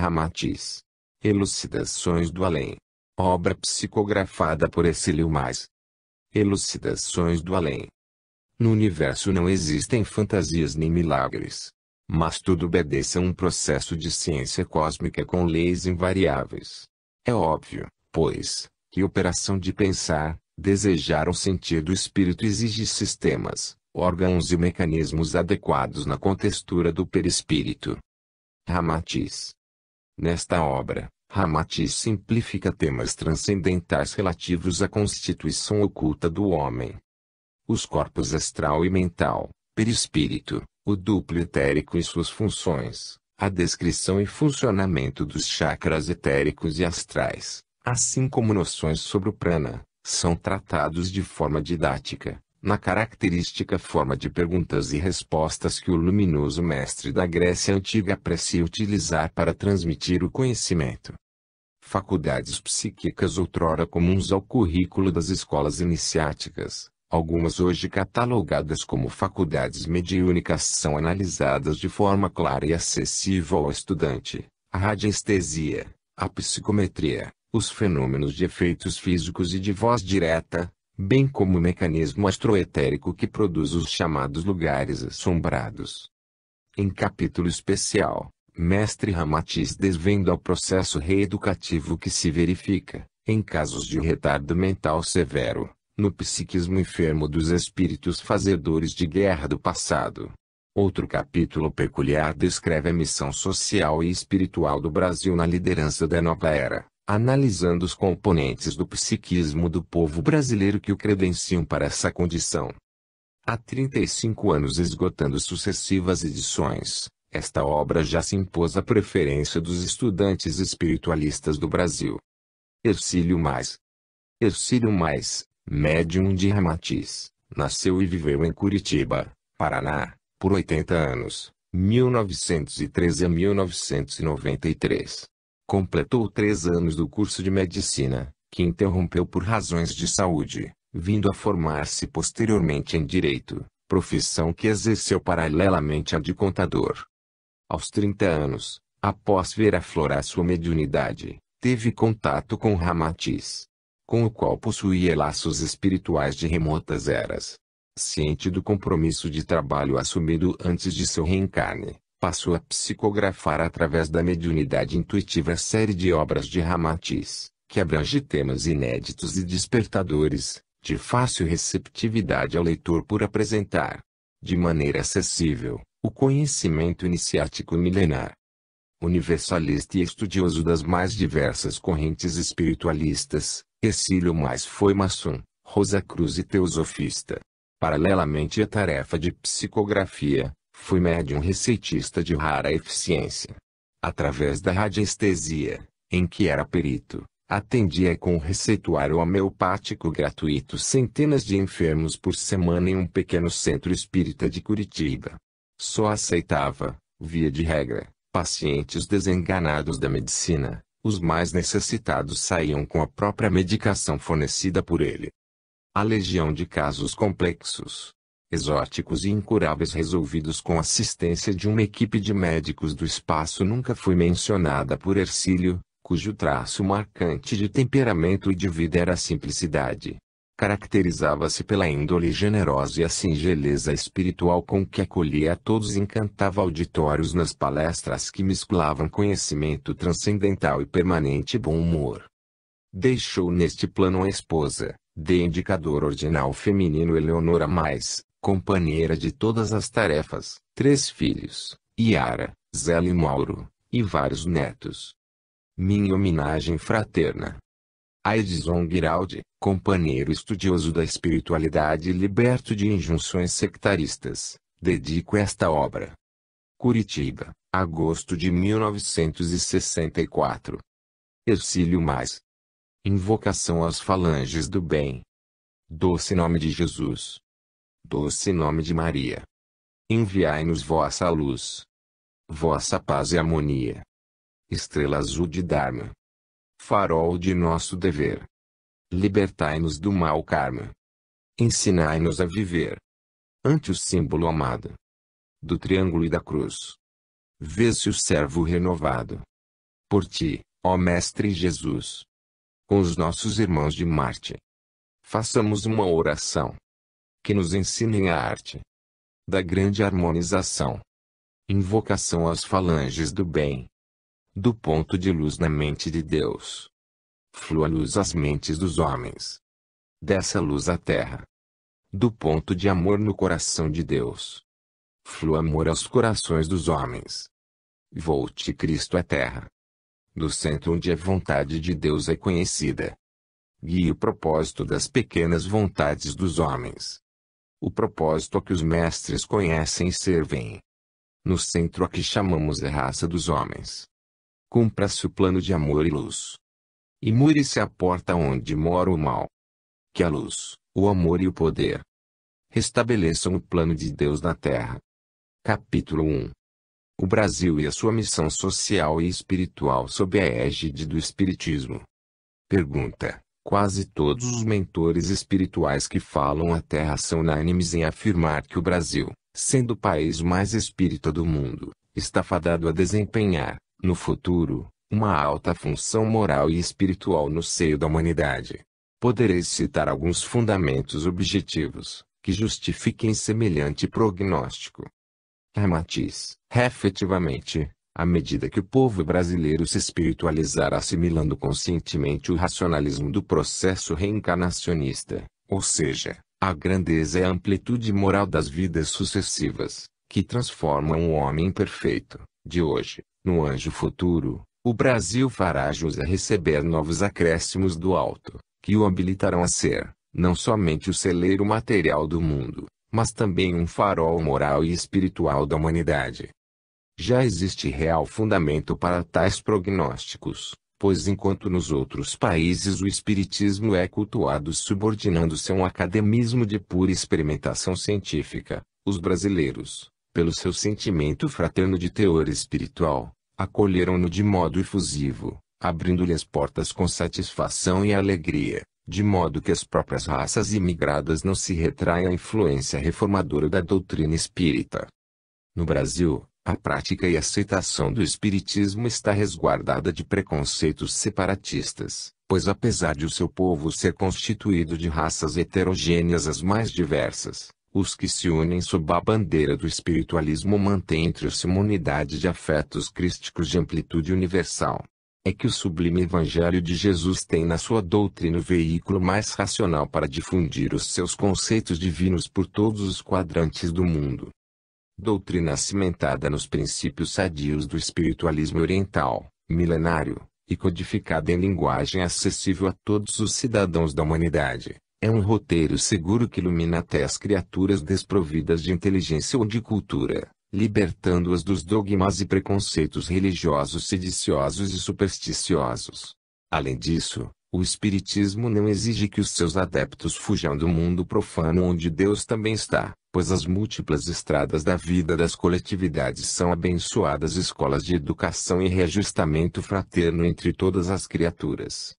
Ramatiz. Elucidações do Além. Obra psicografada por Hercílio Mais. Elucidações do Além. No universo não existem fantasias nem milagres. Mas tudo obedece a um processo de ciência cósmica com leis invariáveis. É óbvio, pois, que a operação de pensar, desejar ou sentir do espírito exige sistemas, órgãos e mecanismos adequados na contextura do perispírito. Ramatiz. Nesta obra, Ramatiz simplifica temas transcendentais relativos à constituição oculta do homem. Os corpos astral e mental, perispírito, o duplo etérico e suas funções, a descrição e funcionamento dos chakras etéricos e astrais, assim como noções sobre o prana, são tratados de forma didática, na característica forma de perguntas e respostas que o luminoso mestre da Grécia Antiga aprecia utilizar para transmitir o conhecimento. Faculdades psíquicas outrora comuns ao currículo das escolas iniciáticas, algumas hoje catalogadas como faculdades mediúnicas, são analisadas de forma clara e acessível ao estudante: a radiestesia, a psicometria, os fenômenos de efeitos físicos e de voz direta, bem como o mecanismo astroetérico que produz os chamados lugares assombrados. Em capítulo especial, Mestre Ramatiz desvenda o processo reeducativo que se verifica, em casos de retardo mental severo, no psiquismo enfermo dos espíritos fazedores de guerra do passado. Outro capítulo peculiar descreve a missão social e espiritual do Brasil na liderança da nova era, analisando os componentes do psiquismo do povo brasileiro que o credenciam para essa condição. Há 35 anos, esgotando sucessivas edições, esta obra já se impôs à preferência dos estudantes espiritualistas do Brasil. Hercílio Mais. Hercílio Mais, médium de Ramatiz, nasceu e viveu em Curitiba, Paraná, por 80 anos, 1913 a 1993. Completou 3 anos do curso de medicina, que interrompeu por razões de saúde, vindo a formar-se posteriormente em direito, profissão que exerceu paralelamente à de contador. Aos 30 anos, após ver aflorar sua mediunidade, teve contato com Ramatiz, com o qual possuía laços espirituais de remotas eras. Ciente do compromisso de trabalho assumido antes de seu reencarne, passou a psicografar através da mediunidade intuitiva a série de obras de Ramatiz, que abrange temas inéditos e despertadores, de fácil receptividade ao leitor por apresentar, de maneira acessível, o conhecimento iniciático milenar. Universalista e estudioso das mais diversas correntes espiritualistas, Hercílio Mais foi maçom, Rosacruz e teosofista. Paralelamente à tarefa de psicografia, foi médium receitista de rara eficiência. Através da radiestesia, em que era perito, atendia com receituário homeopático gratuito centenas de enfermos por semana em um pequeno centro espírita de Curitiba. Só aceitava, via de regra, pacientes desenganados da medicina. Os mais necessitados saíam com a própria medicação fornecida por ele. A legião de casos complexos, exóticos e incuráveis resolvidos com assistência de uma equipe de médicos do espaço nunca foi mencionada por Hercílio, cujo traço marcante de temperamento e de vida era a simplicidade. Caracterizava-se pela índole generosa e a singeleza espiritual com que acolhia a todos e encantava auditórios nas palestras que mesclavam conhecimento transcendental e permanente bom humor. Deixou neste plano a esposa, de indicador ordinal feminino Eleonora Mais, companheira de todas as tarefas, 3 filhos, Yara, Zélia e Mauro, e vários netos. Minha homenagem fraterna a Edson Guiraldi, companheiro estudioso da espiritualidade e liberto de injunções sectaristas, dedico esta obra. Curitiba, agosto de 1964. Hercílio Mais. Invocação às falanges do bem. Doce nome de Jesus. Doce nome de Maria. Enviai-nos vossa luz. Vossa paz e harmonia. Estrela azul de Dharma. Farol de nosso dever. Libertai-nos do mau karma. Ensinai-nos a viver. Ante o símbolo amado do triângulo e da cruz. Vê-se o servo renovado. por ti, ó Mestre Jesus. Com os nossos irmãos de Marte, façamos uma oração que nos ensinem a arte da grande harmonização. Invocação às falanges do bem. Do ponto de luz na mente de Deus, flua luz às mentes dos homens. Dessa luz à terra. Do ponto de amor no coração de Deus, flua amor aos corações dos homens. Volte Cristo à terra. Do centro onde a vontade de Deus é conhecida. Guie o propósito das pequenas vontades dos homens. O propósito a que os mestres conhecem e servem. No centro a que chamamos a raça dos homens. Cumpra-se o plano de amor e luz. E mure-se a porta onde mora o mal. Que a luz, o amor e o poder restabeleçam o plano de Deus na Terra. Capítulo 1. O Brasil e a sua missão social e espiritual sob a égide do Espiritismo. Pergunta. Quase todos os mentores espirituais que falam à Terra são unânimes em afirmar que o Brasil, sendo o país mais espírita do mundo, está fadado a desempenhar, no futuro, uma alta função moral e espiritual no seio da humanidade. Poderei citar alguns fundamentos objetivos que justifiquem semelhante prognóstico. Ramatiz. Efetivamente, à medida que o povo brasileiro se espiritualizar assimilando conscientemente o racionalismo do processo reencarnacionista, ou seja, a grandeza e a amplitude moral das vidas sucessivas, que transformam o homem perfeito, de hoje, no anjo futuro, o Brasil fará jus a receber novos acréscimos do alto, que o habilitarão a ser, não somente o celeiro material do mundo, mas também um farol moral e espiritual da humanidade. Já existe real fundamento para tais prognósticos, pois enquanto nos outros países o espiritismo é cultuado subordinando-se a um academismo de pura experimentação científica, os brasileiros, pelo seu sentimento fraterno de teor espiritual, acolheram-no de modo efusivo, abrindo-lhe as portas com satisfação e alegria, de modo que as próprias raças imigradas não se retraem à influência reformadora da doutrina espírita. No Brasil, a prática e aceitação do espiritismo está resguardada de preconceitos separatistas, pois apesar de o seu povo ser constituído de raças heterogêneas as mais diversas, os que se unem sob a bandeira do espiritualismo mantêm entre-se uma unidade de afetos crísticos de amplitude universal. É que o sublime Evangelho de Jesus tem na sua doutrina o veículo mais racional para difundir os seus conceitos divinos por todos os quadrantes do mundo. Doutrina cimentada nos princípios sadios do espiritualismo oriental, milenário, e codificada em linguagem acessível a todos os cidadãos da humanidade, é um roteiro seguro que ilumina até as criaturas desprovidas de inteligência ou de cultura, libertando-as dos dogmas e preconceitos religiosos sediciosos e supersticiosos. Além disso, o Espiritismo não exige que os seus adeptos fujam do mundo profano onde Deus também está, pois as múltiplas estradas da vida das coletividades são abençoadas escolas de educação e reajustamento fraterno entre todas as criaturas.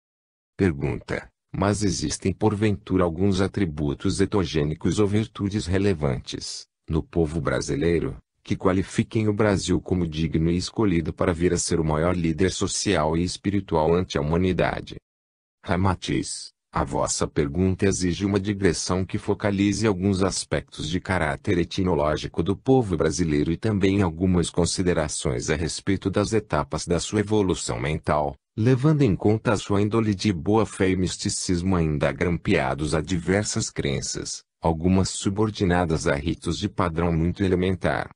Pergunta. Mas existem porventura alguns atributos etogênicos ou virtudes relevantes, no povo brasileiro, que qualifiquem o Brasil como digno e escolhido para vir a ser o maior líder social e espiritual ante a humanidade? Ramatiz, a vossa pergunta exige uma digressão que focalize alguns aspectos de caráter etnológico do povo brasileiro e também algumas considerações a respeito das etapas da sua evolução mental, levando em conta a sua índole de boa-fé e misticismo ainda grampeados a diversas crenças, algumas subordinadas a ritos de padrão muito elementar.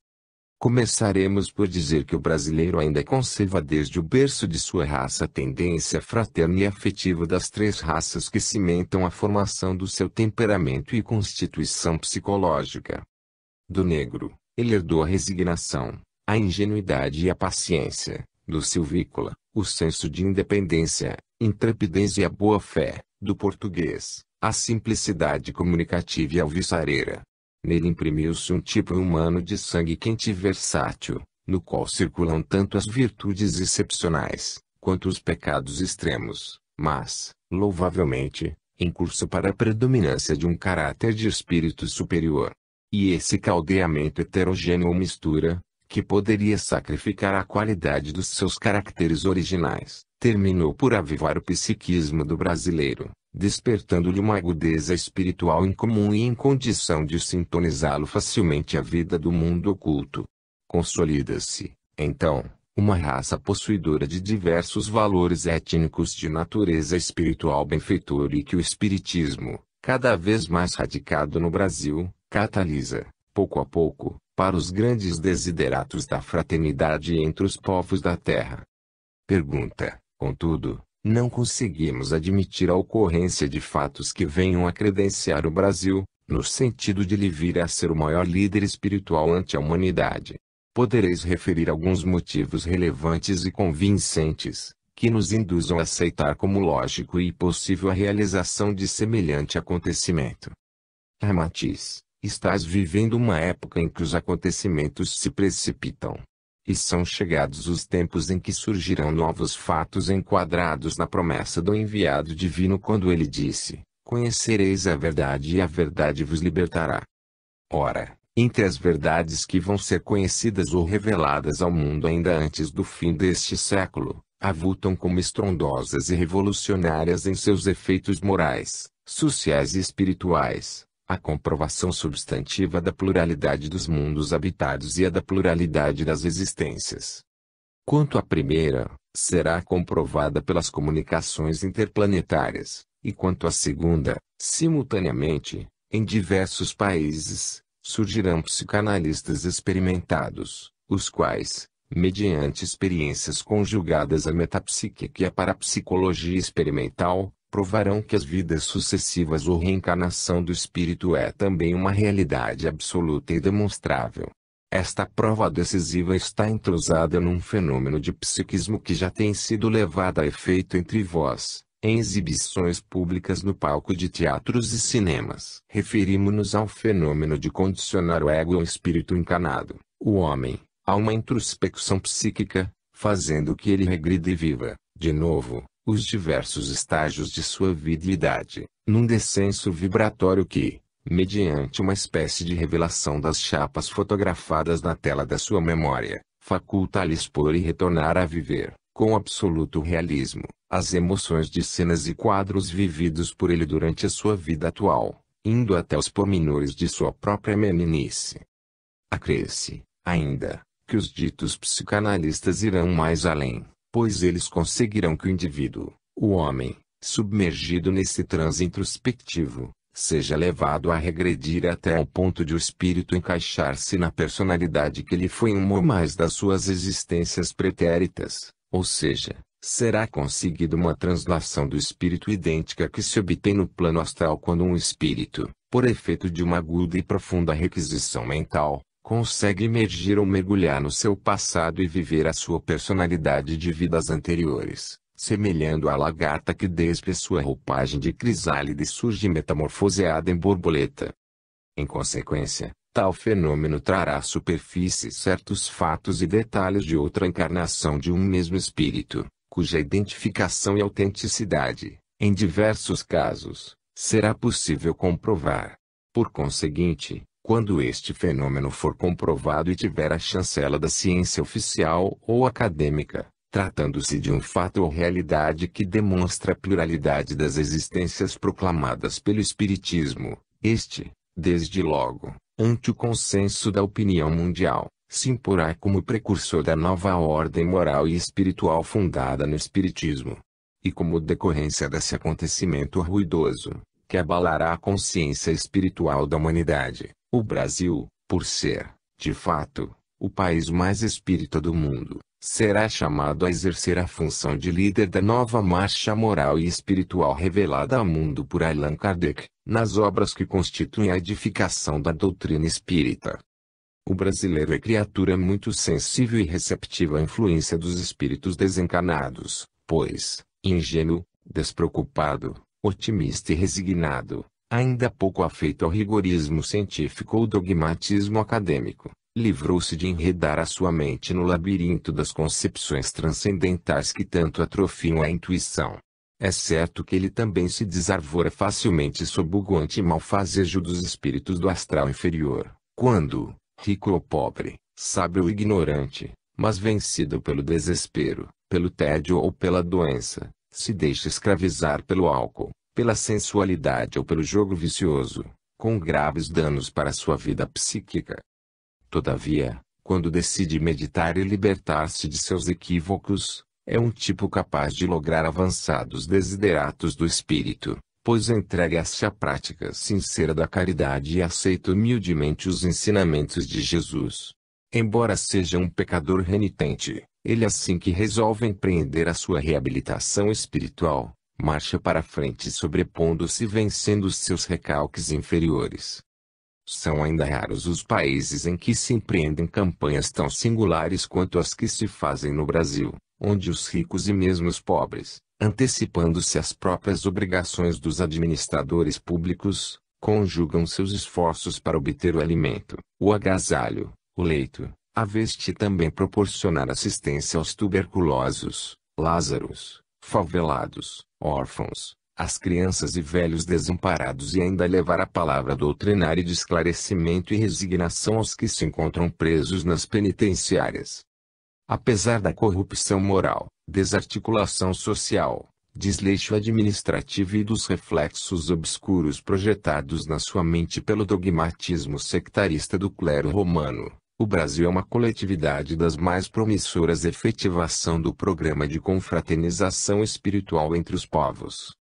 Começaremos por dizer que o brasileiro ainda conserva desde o berço de sua raça a tendência fraterna e afetiva das três raças que cimentam a formação do seu temperamento e constituição psicológica. Do negro, ele herdou a resignação, a ingenuidade e a paciência; do silvícola, o senso de independência, intrepidez e a boa-fé; do português, a simplicidade comunicativa e alvissareira. Nele imprimiu-se um tipo humano de sangue quente e versátil, no qual circulam tanto as virtudes excepcionais, quanto os pecados extremos, mas, louvavelmente, em curso para a predominância de um caráter de espírito superior. E esse caldeamento heterogêneo ou mistura, que poderia sacrificar a qualidade dos seus caracteres originais, terminou por avivar o psiquismo do brasileiro, despertando-lhe uma agudeza espiritual incomum e em condição de sintonizá-lo facilmente à vida do mundo oculto. Consolida-se, então, uma raça possuidora de diversos valores étnicos de natureza espiritual benfeitora e que o espiritismo, cada vez mais radicado no Brasil, catalisa, pouco a pouco, para os grandes desideratos da fraternidade entre os povos da terra. Pergunta, contudo, não conseguimos admitir a ocorrência de fatos que venham a credenciar o Brasil, no sentido de lhe vir a ser o maior líder espiritual ante a humanidade. Podereis referir alguns motivos relevantes e convincentes, que nos induzam a aceitar como lógico e possível a realização de semelhante acontecimento. Ramatiz, estás vivendo uma época em que os acontecimentos se precipitam. E são chegados os tempos em que surgirão novos fatos enquadrados na promessa do enviado divino quando ele disse: conhecereis a verdade e a verdade vos libertará. Ora, entre as verdades que vão ser conhecidas ou reveladas ao mundo ainda antes do fim deste século, avultam como estrondosas e revolucionárias em seus efeitos morais, sociais e espirituais, a comprovação substantiva da pluralidade dos mundos habitados e a da pluralidade das existências. Quanto à primeira, será comprovada pelas comunicações interplanetárias, e quanto à segunda, simultaneamente, em diversos países, surgirão psicanalistas experimentados, os quais, mediante experiências conjugadas à metapsíquica e à parapsicologia experimental, provarão que as vidas sucessivas ou reencarnação do espírito é também uma realidade absoluta e demonstrável. Esta prova decisiva está entrosada num fenômeno de psiquismo que já tem sido levado a efeito entre vós, em exibições públicas no palco de teatros e cinemas. Referimos-nos ao fenômeno de condicionar o ego ao espírito encarnado, o homem, a uma introspecção psíquica, fazendo que ele regrida e viva, de novo, os diversos estágios de sua vida e idade, num descenso vibratório que, mediante uma espécie de revelação das chapas fotografadas na tela da sua memória, faculta-lhe expor e retornar a viver, com absoluto realismo, as emoções de cenas e quadros vividos por ele durante a sua vida atual, indo até os pormenores de sua própria meninice. Acresce, ainda, que os ditos psicanalistas irão mais além, pois eles conseguirão que o indivíduo, o homem, submergido nesse transe introspectivo, seja levado a regredir até ao ponto de o espírito encaixar-se na personalidade que lhe foi uma ou mais das suas existências pretéritas, ou seja, será conseguida uma translação do espírito idêntica que se obtém no plano astral quando um espírito, por efeito de uma aguda e profunda requisição mental, consegue emergir ou mergulhar no seu passado e viver a sua personalidade de vidas anteriores, semelhando à lagarta que despe sua roupagem de crisálide e surge metamorfoseada em borboleta. Em consequência, tal fenômeno trará à superfície certos fatos e detalhes de outra encarnação de um mesmo espírito, cuja identificação e autenticidade, em diversos casos, será possível comprovar. Por conseguinte, quando este fenômeno for comprovado e tiver a chancela da ciência oficial ou acadêmica, tratando-se de um fato ou realidade que demonstra a pluralidade das existências proclamadas pelo Espiritismo, este, desde logo, ante o consenso da opinião mundial, se imporá como precursor da nova ordem moral e espiritual fundada no Espiritismo. E como decorrência desse acontecimento ruidoso, que abalará a consciência espiritual da humanidade, o Brasil, por ser, de fato, o país mais espírita do mundo, será chamado a exercer a função de líder da nova marcha moral e espiritual revelada ao mundo por Allan Kardec, nas obras que constituem a edificação da doutrina espírita. O brasileiro é criatura muito sensível e receptiva à influência dos espíritos desencarnados, pois, ingênuo, despreocupado, otimista e resignado, ainda pouco afeito ao rigorismo científico ou dogmatismo acadêmico, livrou-se de enredar a sua mente no labirinto das concepções transcendentais que tanto atrofiam a intuição. É certo que ele também se desarvora facilmente sob o guante e malfazejo dos espíritos do astral inferior, quando, rico ou pobre, sábio ou ignorante, mas vencido pelo desespero, pelo tédio ou pela doença, se deixa escravizar pelo álcool, pela sensualidade ou pelo jogo vicioso, com graves danos para sua vida psíquica. Todavia, quando decide meditar e libertar-se de seus equívocos, é um tipo capaz de lograr avançados desideratos do espírito, pois entrega-se à prática sincera da caridade e aceita humildemente os ensinamentos de Jesus. Embora seja um pecador renitente, ele assim que resolve empreender a sua reabilitação espiritual, marcha para frente sobrepondo-se e vencendo os seus recalques inferiores. São ainda raros os países em que se empreendem campanhas tão singulares quanto as que se fazem no Brasil, onde os ricos e mesmo os pobres, antecipando-se às próprias obrigações dos administradores públicos, conjugam seus esforços para obter o alimento, o agasalho, o leito, a veste e também proporcionar assistência aos tuberculosos, lázaros, favelados, órfãos, as crianças e velhos desamparados e ainda levar a palavra doutrinária de esclarecimento e resignação aos que se encontram presos nas penitenciárias. Apesar da corrupção moral, desarticulação social, desleixo administrativo e dos reflexos obscuros projetados na sua mente pelo dogmatismo sectarista do clero romano, o Brasil é uma coletividade das mais promissoras efetivação do programa de confraternização espiritual entre os povos.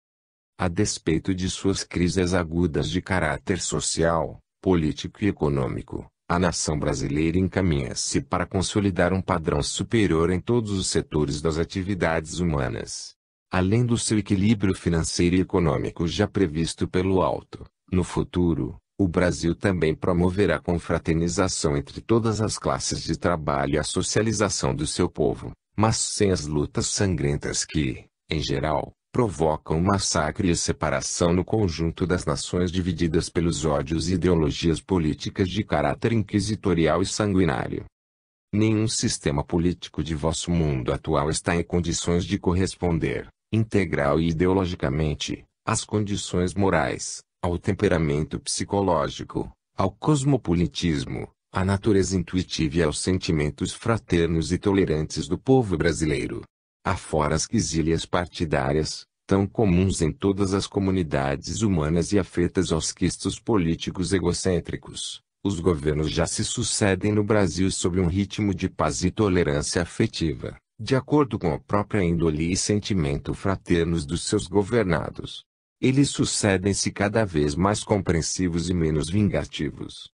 A despeito de suas crises agudas de caráter social, político e econômico, a nação brasileira encaminha-se para consolidar um padrão superior em todos os setores das atividades humanas. Além do seu equilíbrio financeiro e econômico já previsto pelo alto, no futuro, o Brasil também promoverá a confraternização entre todas as classes de trabalho e a socialização do seu povo, mas sem as lutas sangrentas que, em geral, provocam massacre e separação no conjunto das nações divididas pelos ódios e ideologias políticas de caráter inquisitorial e sanguinário. Nenhum sistema político de vosso mundo atual está em condições de corresponder, integral e ideologicamente, às condições morais, ao temperamento psicológico, ao cosmopolitismo, à natureza intuitiva e aos sentimentos fraternos e tolerantes do povo brasileiro. Afora as quisílias partidárias, tão comuns em todas as comunidades humanas e afetas aos quistos políticos egocêntricos, os governos já se sucedem no Brasil sob um ritmo de paz e tolerância afetiva, de acordo com a própria índole e sentimento fraternos dos seus governados. Eles sucedem-se cada vez mais compreensivos e menos vingativos.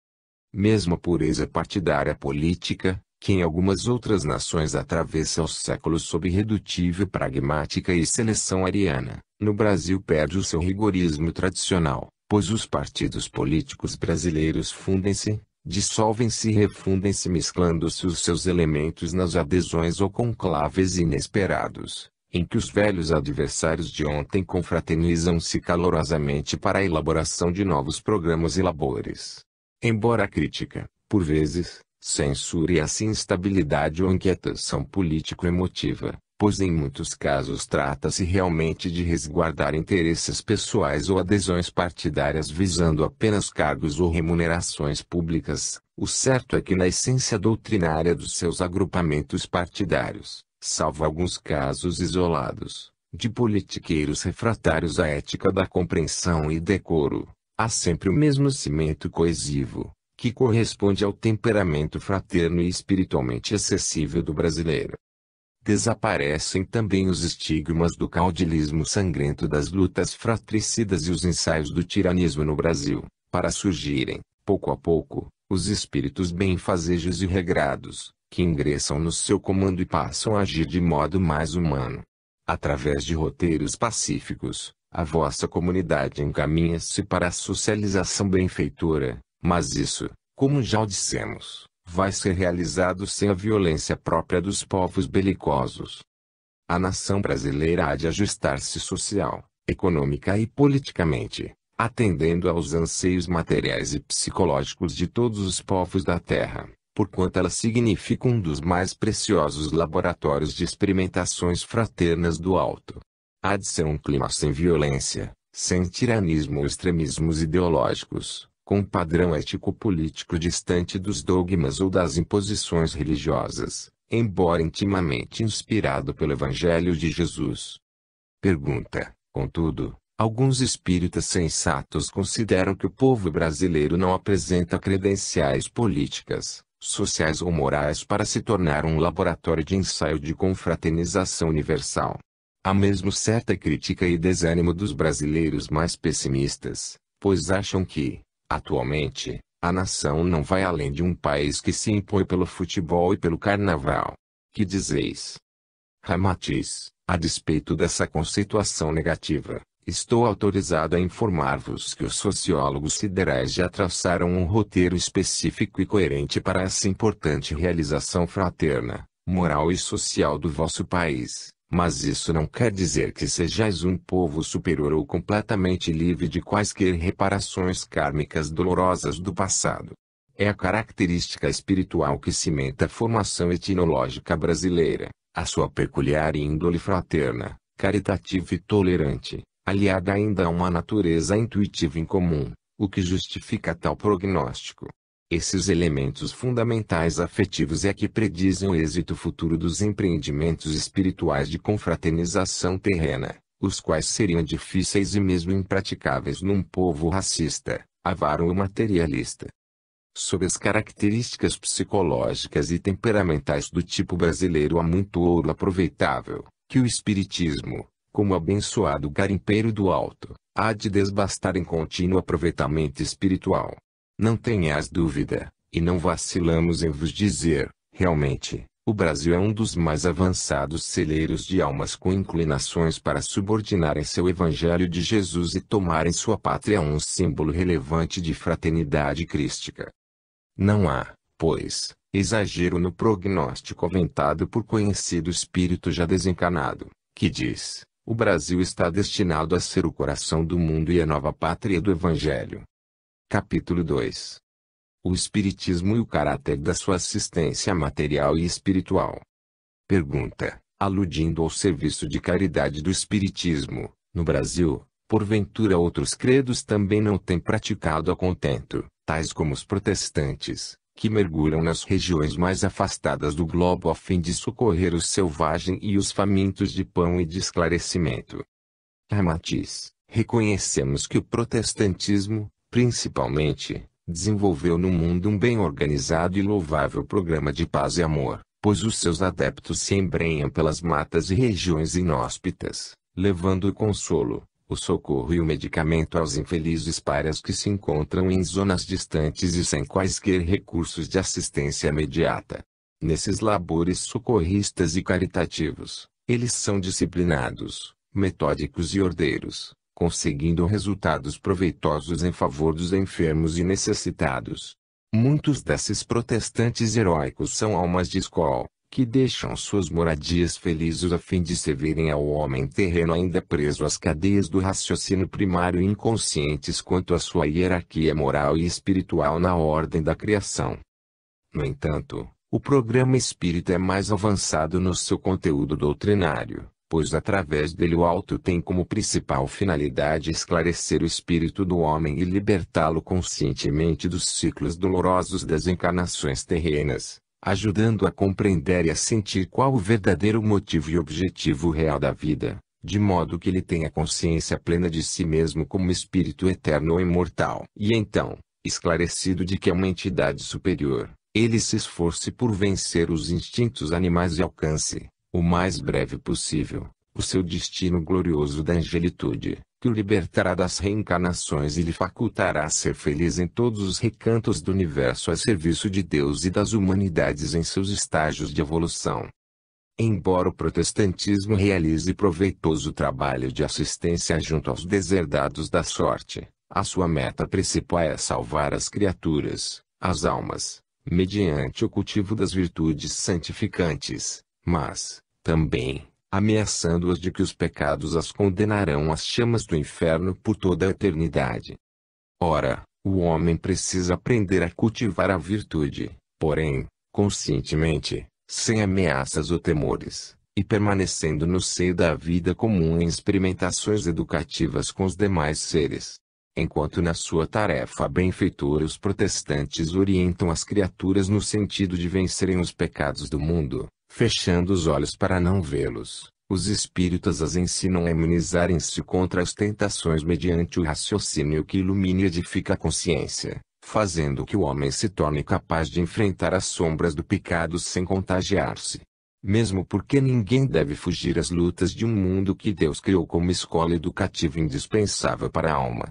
Mesmo a pureza partidária política, que em algumas outras nações atravessa os séculos sob irredutível pragmática e seleção ariana, no Brasil perde o seu rigorismo tradicional, pois os partidos políticos brasileiros fundem-se, dissolvem-se e refundem-se mesclando-se os seus elementos nas adesões ou conclaves inesperados, em que os velhos adversários de ontem confraternizam-se calorosamente para a elaboração de novos programas e labores. Embora a crítica, por vezes, censure assim instabilidade ou inquietação político-emotiva, pois em muitos casos trata-se realmente de resguardar interesses pessoais ou adesões partidárias visando apenas cargos ou remunerações públicas, o certo é que na essência doutrinária dos seus agrupamentos partidários, salvo alguns casos isolados, de politiqueiros refratários à ética da compreensão e decoro, há sempre o mesmo cimento coesivo, que corresponde ao temperamento fraterno e espiritualmente acessível do brasileiro. Desaparecem também os estigmas do caudilismo sangrento das lutas fratricidas e os ensaios do tiranismo no Brasil, para surgirem, pouco a pouco, os espíritos benfazejos e regrados, que ingressam no seu comando e passam a agir de modo mais humano. Através de roteiros pacíficos, a vossa comunidade encaminha-se para a socialização benfeitora. Mas isso, como já o dissemos, vai ser realizado sem a violência própria dos povos belicosos. A nação brasileira há de ajustar-se social, econômica e politicamente, atendendo aos anseios materiais e psicológicos de todos os povos da terra, porquanto ela significa um dos mais preciosos laboratórios de experimentações fraternas do alto. Há de ser um clima sem violência, sem tiranismo ou extremismos ideológicos, com um padrão ético-político distante dos dogmas ou das imposições religiosas, embora intimamente inspirado pelo Evangelho de Jesus. Pergunta: contudo, alguns espíritas sensatos consideram que o povo brasileiro não apresenta credenciais políticas, sociais ou morais para se tornar um laboratório de ensaio de confraternização universal. Há mesmo certa crítica e desânimo dos brasileiros mais pessimistas, pois acham que, atualmente, a nação não vai além de um país que se impõe pelo futebol e pelo carnaval. Que dizeis? Ramatiz, a despeito dessa conceituação negativa, estou autorizado a informar-vos que os sociólogos siderais já traçaram um roteiro específico e coerente para essa importante realização fraterna, moral e social do vosso país, mas isso não quer dizer que sejais um povo superior ou completamente livre de quaisquer reparações kármicas dolorosas do passado. É a característica espiritual que cimenta a formação etnológica brasileira, a sua peculiar índole fraterna, caritativa e tolerante, aliada ainda a uma natureza intuitiva em comum, o que justifica tal prognóstico. Esses elementos fundamentais afetivos é que predizem o êxito futuro dos empreendimentos espirituais de confraternização terrena, os quais seriam difíceis e mesmo impraticáveis num povo racista, avaro ou materialista. Sob as características psicológicas e temperamentais do tipo brasileiro há muito ouro aproveitável, que o espiritismo, como abençoado garimpeiro do alto, há de desbastar em contínuo aproveitamento espiritual. Não tenhas dúvida, e não vacilamos em vos dizer, realmente, o Brasil é um dos mais avançados celeiros de almas com inclinações para subordinarem seu Evangelho de Jesus e tomarem sua pátria um símbolo relevante de fraternidade crística. Não há, pois, exagero no prognóstico aventado por conhecido espírito já desencarnado, que diz: o Brasil está destinado a ser o coração do mundo e a nova pátria do Evangelho. Capítulo 2. O Espiritismo e o caráter da sua assistência material e espiritual. Pergunta: aludindo ao serviço de caridade do Espiritismo, no Brasil, porventura outros credos também não têm praticado a contento, tais como os protestantes, que mergulham nas regiões mais afastadas do globo a fim de socorrer os selvagens e os famintos de pão e de esclarecimento. Ramatiz, reconhecemos que o protestantismo, principalmente, desenvolveu no mundo um bem organizado e louvável programa de paz e amor, pois os seus adeptos se embrenham pelas matas e regiões inóspitas, levando o consolo, o socorro e o medicamento aos infelizes párias que se encontram em zonas distantes e sem quaisquer recursos de assistência imediata. Nesses labores socorristas e caritativos, eles são disciplinados, metódicos e ordeiros, conseguindo resultados proveitosos em favor dos enfermos e necessitados. Muitos desses protestantes heróicos são almas de escola, que deixam suas moradias felizes a fim de servirem ao homem terreno ainda preso às cadeias do raciocínio primário e inconscientes quanto à sua hierarquia moral e espiritual na ordem da criação. No entanto, o programa espírita é mais avançado no seu conteúdo doutrinário, pois através dele o alto tem como principal finalidade esclarecer o espírito do homem e libertá-lo conscientemente dos ciclos dolorosos das encarnações terrenas, ajudando a compreender e a sentir qual o verdadeiro motivo e objetivo real da vida, de modo que ele tenha consciência plena de si mesmo como espírito eterno ou imortal. E então, esclarecido de que é uma entidade superior, ele se esforce por vencer os instintos animais e alcance, o mais breve possível, o seu destino glorioso da angelitude, que o libertará das reencarnações e lhe facultará a ser feliz em todos os recantos do universo a serviço de Deus e das humanidades em seus estágios de evolução. Embora o protestantismo realize proveitoso trabalho de assistência junto aos deserdados da sorte, a sua meta principal é salvar as criaturas, as almas, mediante o cultivo das virtudes santificantes, mas, também, ameaçando-as de que os pecados as condenarão às chamas do inferno por toda a eternidade. Ora, o homem precisa aprender a cultivar a virtude, porém, conscientemente, sem ameaças ou temores, e permanecendo no seio da vida comum em experimentações educativas com os demais seres. Enquanto na sua tarefa benfeitora os protestantes orientam as criaturas no sentido de vencerem os pecados do mundo, fechando os olhos para não vê-los, os espíritas as ensinam a imunizarem-se contra as tentações mediante o raciocínio que ilumina e edifica a consciência, fazendo que o homem se torne capaz de enfrentar as sombras do pecado sem contagiar-se. Mesmo porque ninguém deve fugir às lutas de um mundo que Deus criou como escola educativa indispensável para a alma.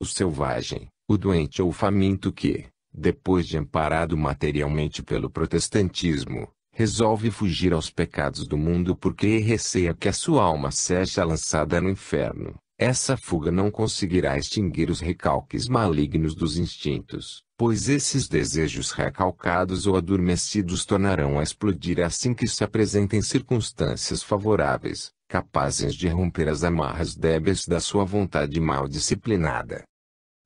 O selvagem, o doente ou o faminto que, depois de amparado materialmente pelo protestantismo, resolve fugir aos pecados do mundo porque receia que a sua alma seja lançada no inferno. Essa fuga não conseguirá extinguir os recalques malignos dos instintos, pois esses desejos recalcados ou adormecidos tornarão a explodir assim que se apresentem circunstâncias favoráveis, capazes de romper as amarras débeis da sua vontade mal disciplinada.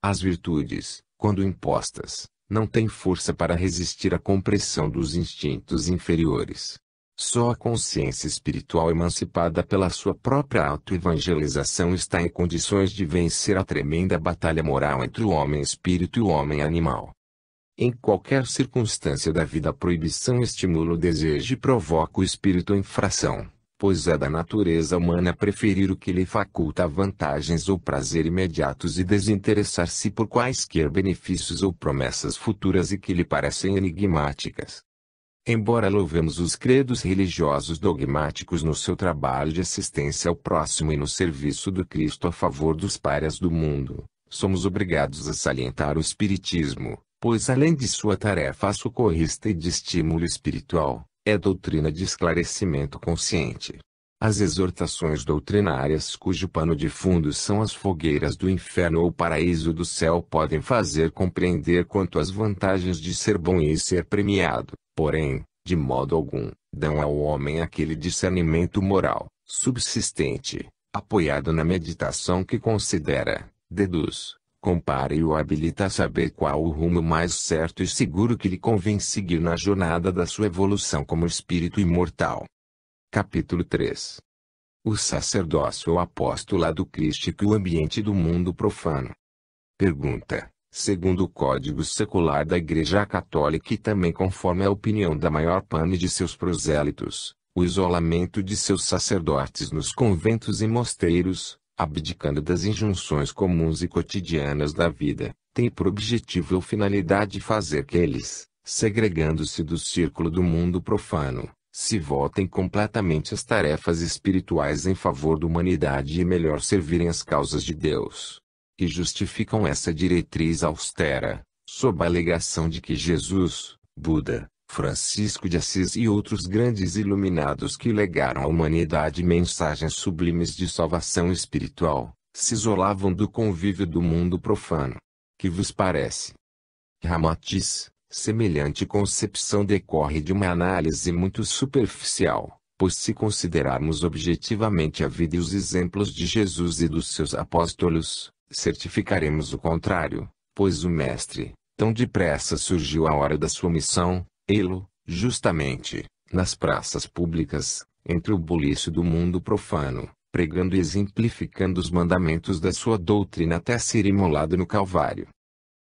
As virtudes, quando impostas, não têm força para resistir à compressão dos instintos inferiores. Só a consciência espiritual emancipada pela sua própria autoevangelização está em condições de vencer a tremenda batalha moral entre o homem-espírito e o homem-animal. Em qualquer circunstância da vida a proibição estimula o desejo e provoca o espírito em infração, pois é da natureza humana preferir o que lhe faculta vantagens ou prazer imediatos e desinteressar-se por quaisquer benefícios ou promessas futuras e que lhe parecem enigmáticas. Embora louvemos os credos religiosos dogmáticos no seu trabalho de assistência ao próximo e no serviço do Cristo a favor dos párias do mundo, somos obrigados a salientar o Espiritismo, pois além de sua tarefa socorrista e de estímulo espiritual, é doutrina de esclarecimento consciente. As exortações doutrinárias cujo pano de fundo são as fogueiras do inferno ou paraíso do céu podem fazer compreender quanto às vantagens de ser bom e ser premiado, porém, de modo algum, dão ao homem aquele discernimento moral, subsistente, apoiado na meditação que considera, deduz, compara e o habilita a saber qual o rumo mais certo e seguro que lhe convém seguir na jornada da sua evolução como espírito imortal. Capítulo 3. O sacerdócio ou apostolado crístico e o ambiente do mundo profano. Pergunta. Segundo o Código Secular da Igreja Católica e também conforme a opinião da maior parte de seus prosélitos, o isolamento de seus sacerdotes nos conventos e mosteiros, abdicando das injunções comuns e cotidianas da vida, tem por objetivo ou finalidade fazer que eles, segregando-se do círculo do mundo profano, se voltem completamente às tarefas espirituais em favor da humanidade e melhor servirem as causas de Deus. Que justificam essa diretriz austera, sob a alegação de que Jesus, Buda, Francisco de Assis e outros grandes iluminados que legaram à humanidade mensagens sublimes de salvação espiritual, se isolavam do convívio do mundo profano. Que vos parece? Ramatiz, semelhante concepção decorre de uma análise muito superficial, pois se considerarmos objetivamente a vida e os exemplos de Jesus e dos seus apóstolos, certificaremos o contrário, pois o Mestre, tão depressa surgiu a hora da sua missão, ele, justamente, nas praças públicas, entre o bulício do mundo profano, pregando e exemplificando os mandamentos da sua doutrina até ser imolado no Calvário.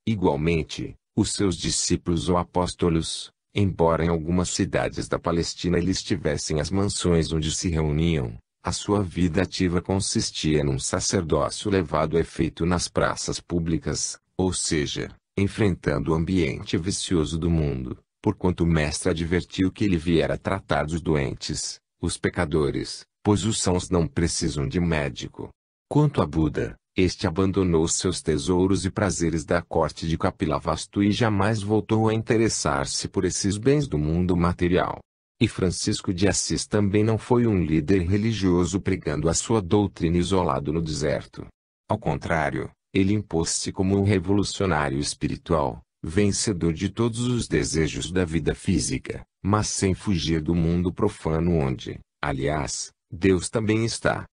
Igualmente, os seus discípulos ou apóstolos, embora em algumas cidades da Palestina eles tivessem as mansões onde se reuniam, a sua vida ativa consistia num sacerdócio levado a efeito nas praças públicas, ou seja, enfrentando o ambiente vicioso do mundo, porquanto o Mestre advertiu que ele viera tratar dos doentes, os pecadores, pois os sãos não precisam de médico. Quanto a Buda, este abandonou seus tesouros e prazeres da corte de Kapilavastu e jamais voltou a interessar-se por esses bens do mundo material. E Francisco de Assis também não foi um líder religioso pregando a sua doutrina isolado no deserto. Ao contrário, ele impôs-se como um revolucionário espiritual, vencedor de todos os desejos da vida física, mas sem fugir do mundo profano onde, aliás, Deus também está.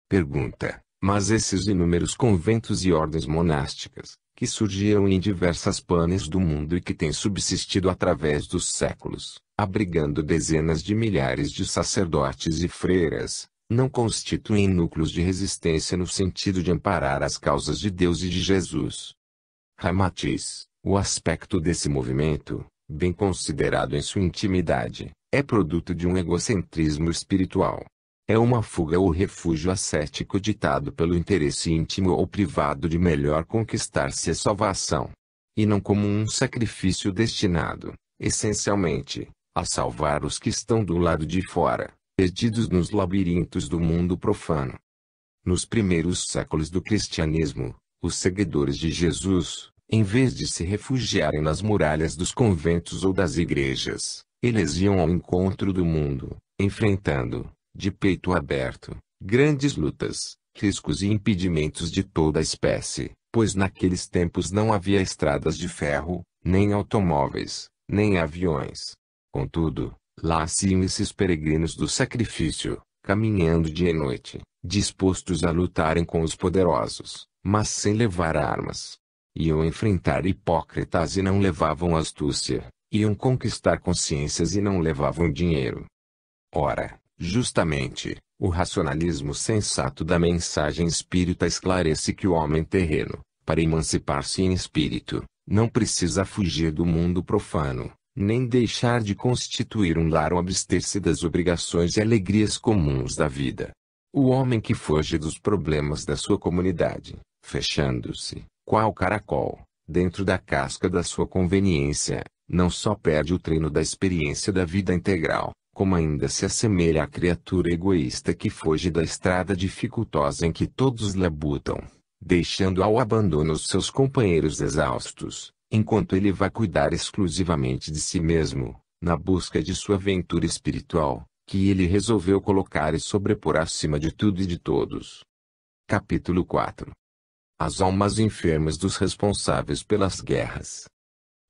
Pergunta. Mas esses inúmeros conventos e ordens monásticas, que surgiram em diversas panes do mundo e que têm subsistido através dos séculos, abrigando dezenas de milhares de sacerdotes e freiras, Não constituem núcleos de resistência no sentido de amparar as causas de Deus e de Jesus. Ramatiz, o aspecto desse movimento, bem considerado em sua intimidade, é produto de um egocentrismo espiritual. É uma fuga ou refúgio ascético ditado pelo interesse íntimo ou privado de melhor conquistar-se a salvação. E não como um sacrifício destinado, essencialmente, a salvar os que estão do lado de fora, perdidos nos labirintos do mundo profano. Nos primeiros séculos do cristianismo, os seguidores de Jesus, em vez de se refugiarem nas muralhas dos conventos ou das igrejas, eles iam ao encontro do mundo, enfrentando, de peito aberto, grandes lutas, riscos e impedimentos de toda espécie, pois naqueles tempos não havia estradas de ferro, nem automóveis, nem aviões. Contudo, lá iam esses peregrinos do sacrifício, caminhando dia e noite, dispostos a lutarem com os poderosos, mas sem levar armas. Iam enfrentar hipócritas e não levavam astúcia, iam conquistar consciências e não levavam dinheiro. Ora, justamente, o racionalismo sensato da mensagem espírita esclarece que o homem terreno, para emancipar-se em espírito, não precisa fugir do mundo profano, nem deixar de constituir um lar ou abster-se das obrigações e alegrias comuns da vida. O homem que foge dos problemas da sua comunidade, fechando-se, qual caracol, dentro da casca da sua conveniência, não só perde o treino da experiência da vida integral, como ainda se assemelha à criatura egoísta que foge da estrada dificultosa em que todos labutam, deixando ao abandono os seus companheiros exaustos, enquanto ele vai cuidar exclusivamente de si mesmo, na busca de sua aventura espiritual, que ele resolveu colocar e sobrepor acima de tudo e de todos. Capítulo 4. As almas enfermas dos responsáveis pelas guerras.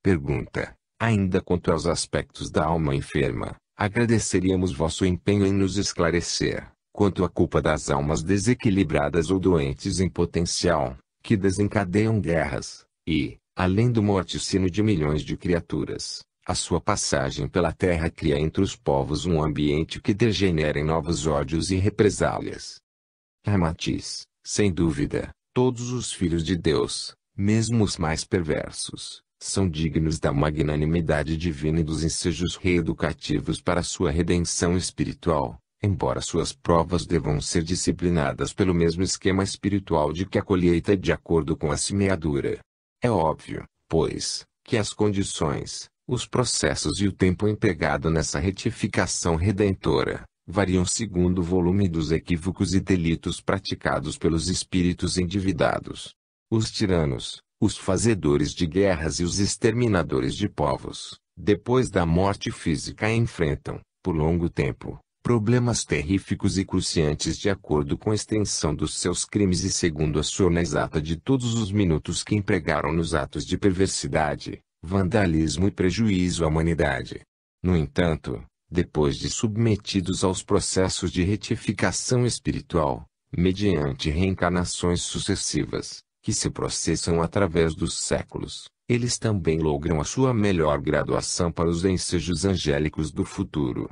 Pergunta: ainda quanto aos aspectos da alma enferma, agradeceríamos vosso empenho em nos esclarecer, quanto à culpa das almas desequilibradas ou doentes em potencial, que desencadeiam guerras, e, além do morticínio de milhões de criaturas, a sua passagem pela terra cria entre os povos um ambiente que degenera em novos ódios e represálias. Ramatiz, sem dúvida, todos os filhos de Deus, mesmo os mais perversos, são dignos da magnanimidade divina e dos ensejos reeducativos para sua redenção espiritual, embora suas provas devam ser disciplinadas pelo mesmo esquema espiritual de que a colheita é de acordo com a semeadura. É óbvio, pois, que as condições, os processos e o tempo empregado nessa retificação redentora, variam segundo o volume dos equívocos e delitos praticados pelos espíritos endividados. Os tiranos, os fazedores de guerras e os exterminadores de povos, depois da morte física enfrentam, por longo tempo, problemas terríficos e cruciantes de acordo com a extensão dos seus crimes e segundo a soma exata de todos os minutos que empregaram nos atos de perversidade, vandalismo e prejuízo à humanidade. No entanto, depois de submetidos aos processos de retificação espiritual, mediante reencarnações sucessivas, que se processam através dos séculos, eles também logram a sua melhor graduação para os ensejos angélicos do futuro.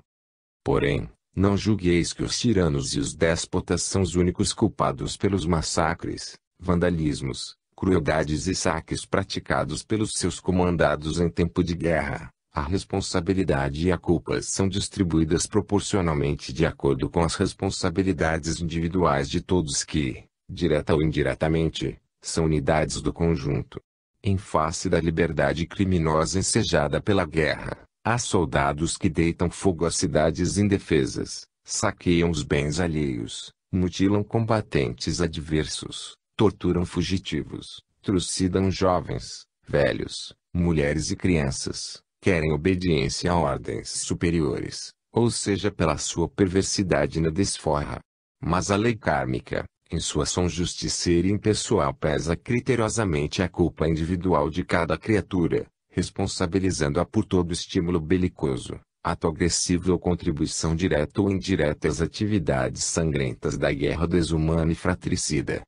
Porém, não julgueis que os tiranos e os déspotas são os únicos culpados pelos massacres, vandalismos, crueldades e saques praticados pelos seus comandados em tempo de guerra. A responsabilidade e a culpa são distribuídas proporcionalmente de acordo com as responsabilidades individuais de todos que, direta ou indiretamente, são unidades do conjunto. Em face da liberdade criminosa ensejada pela guerra, há soldados que deitam fogo às cidades indefesas, saqueiam os bens alheios, mutilam combatentes adversos, torturam fugitivos, trucidam jovens, velhos, mulheres e crianças, querem obediência a ordens superiores, ou seja pela sua perversidade na desforra. Mas a lei kármica, em sua ação justiceira e impessoal, pesa criteriosamente a culpa individual de cada criatura, responsabilizando-a por todo estímulo belicoso, ato agressivo ou contribuição direta ou indireta às atividades sangrentas da guerra desumana e fratricida.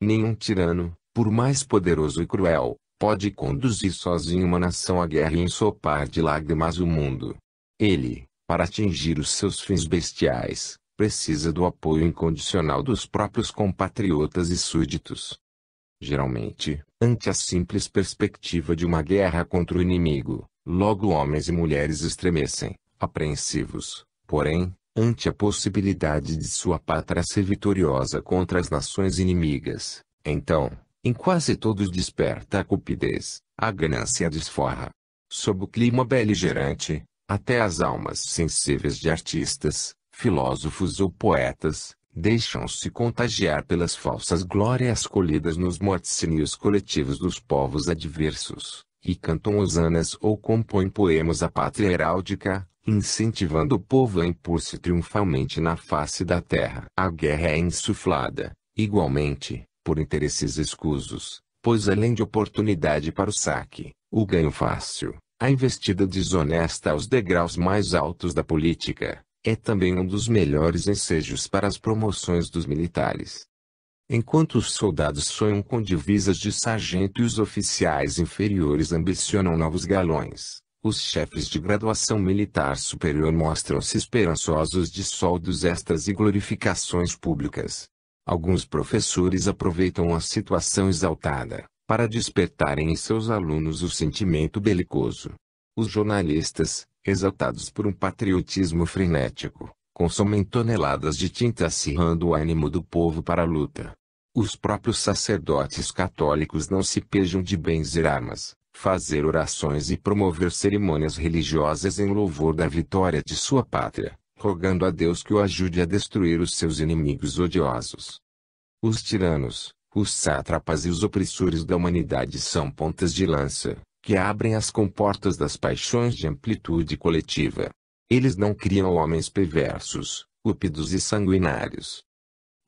Nenhum tirano, por mais poderoso e cruel, pode conduzir sozinho uma nação à guerra e ensopar de lágrimas o mundo. Ele, para atingir os seus fins bestiais, precisa do apoio incondicional dos próprios compatriotas e súditos. Geralmente, ante a simples perspectiva de uma guerra contra o inimigo, logo homens e mulheres estremecem, apreensivos. Porém, ante a possibilidade de sua pátria ser vitoriosa contra as nações inimigas, então, em quase todos desperta a cupidez, a ganância desforra. Sob o clima beligerante, até as almas sensíveis de artistas, filósofos ou poetas, deixam-se contagiar pelas falsas glórias colhidas nos morticínios coletivos dos povos adversos, e cantam hosanas ou compõem poemas à pátria heráldica, incentivando o povo a impor-se triunfalmente na face da terra. A guerra é insuflada, igualmente, por interesses escusos, pois além de oportunidade para o saque, o ganho fácil, a investida desonesta aos degraus mais altos da política, é também um dos melhores ensejos para as promoções dos militares. Enquanto os soldados sonham com divisas de sargento e os oficiais inferiores ambicionam novos galões, os chefes de graduação militar superior mostram-se esperançosos de soldos extras e glorificações públicas. Alguns professores aproveitam a situação exaltada para despertarem em seus alunos o sentimento belicoso. Os jornalistas, exaltados por um patriotismo frenético, consomem toneladas de tinta acirrando o ânimo do povo para a luta. Os próprios sacerdotes católicos não se pejam de benzer armas, fazer orações e promover cerimônias religiosas em louvor da vitória de sua pátria, rogando a Deus que o ajude a destruir os seus inimigos odiosos. Os tiranos, os sátrapas e os opressores da humanidade são pontas de lança, que abrem as comportas das paixões de amplitude coletiva. Eles não criam homens perversos, cúpidos e sanguinários.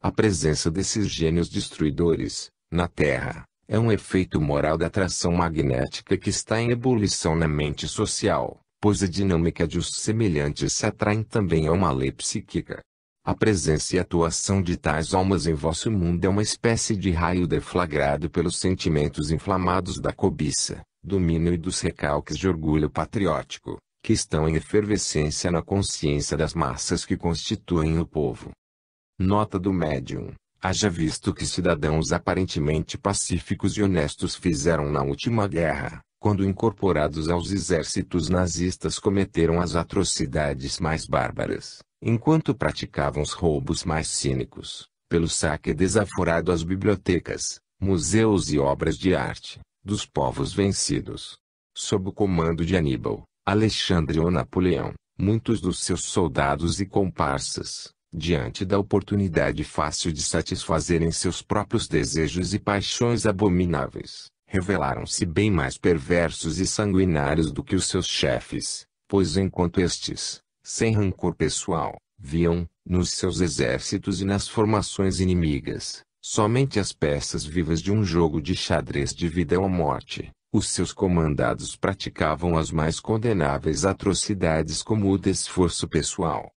A presença desses gênios destruidores, na Terra, é um efeito moral da atração magnética que está em ebulição na mente social, pois a dinâmica de os semelhantes se atraem também a uma lei psíquica. A presença e atuação de tais almas em vosso mundo é uma espécie de raio deflagrado pelos sentimentos inflamados da cobiça, domínio e dos recalques de orgulho patriótico, que estão em efervescência na consciência das massas que constituem o povo. Nota do médium: haja visto que cidadãos aparentemente pacíficos e honestos fizeram na última guerra, quando incorporados aos exércitos nazistas cometeram as atrocidades mais bárbaras, enquanto praticavam os roubos mais cínicos, pelo saque desaforado às bibliotecas, museus e obras de arte, dos povos vencidos. Sob o comando de Aníbal, Alexandre ou Napoleão, muitos dos seus soldados e comparsas, diante da oportunidade fácil de satisfazerem seus próprios desejos e paixões abomináveis, revelaram-se bem mais perversos e sanguinários do que os seus chefes, pois enquanto estes, sem rancor pessoal, viam, nos seus exércitos e nas formações inimigas, somente as peças vivas de um jogo de xadrez de vida ou morte, os seus comandados praticavam as mais condenáveis atrocidades como o desforço pessoal.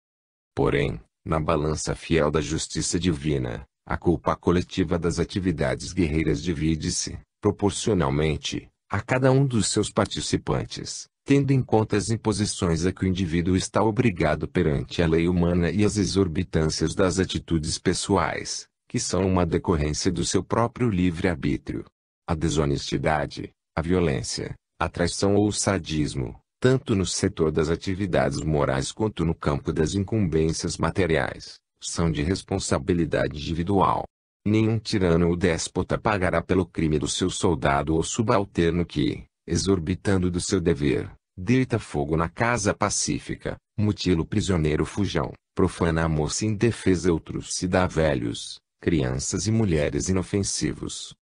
Porém, na balança fiel da justiça divina, a culpa coletiva das atividades guerreiras divide-se, proporcionalmente, a cada um dos seus participantes, tendo em conta as imposições a que o indivíduo está obrigado perante a lei humana e as exorbitâncias das atitudes pessoais, que são uma decorrência do seu próprio livre-arbítrio. A desonestidade, a violência, a traição ou o sadismo, tanto no setor das atividades morais quanto no campo das incumbências materiais, são de responsabilidade individual. Nenhum tirano ou déspota pagará pelo crime do seu soldado ou subalterno que, exorbitando do seu dever, deita fogo na casa pacífica, mutila o prisioneiro fujão, profana a moça indefesa ou trucida a velhos, crianças e mulheres inofensivos.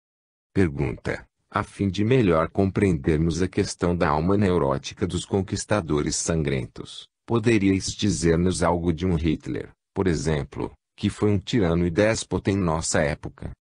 Pergunta: a fim de melhor compreendermos a questão da alma neurótica dos conquistadores sangrentos, poderíeis dizer-nos algo de um Hitler, por exemplo, que foi um tirano e déspota em nossa época?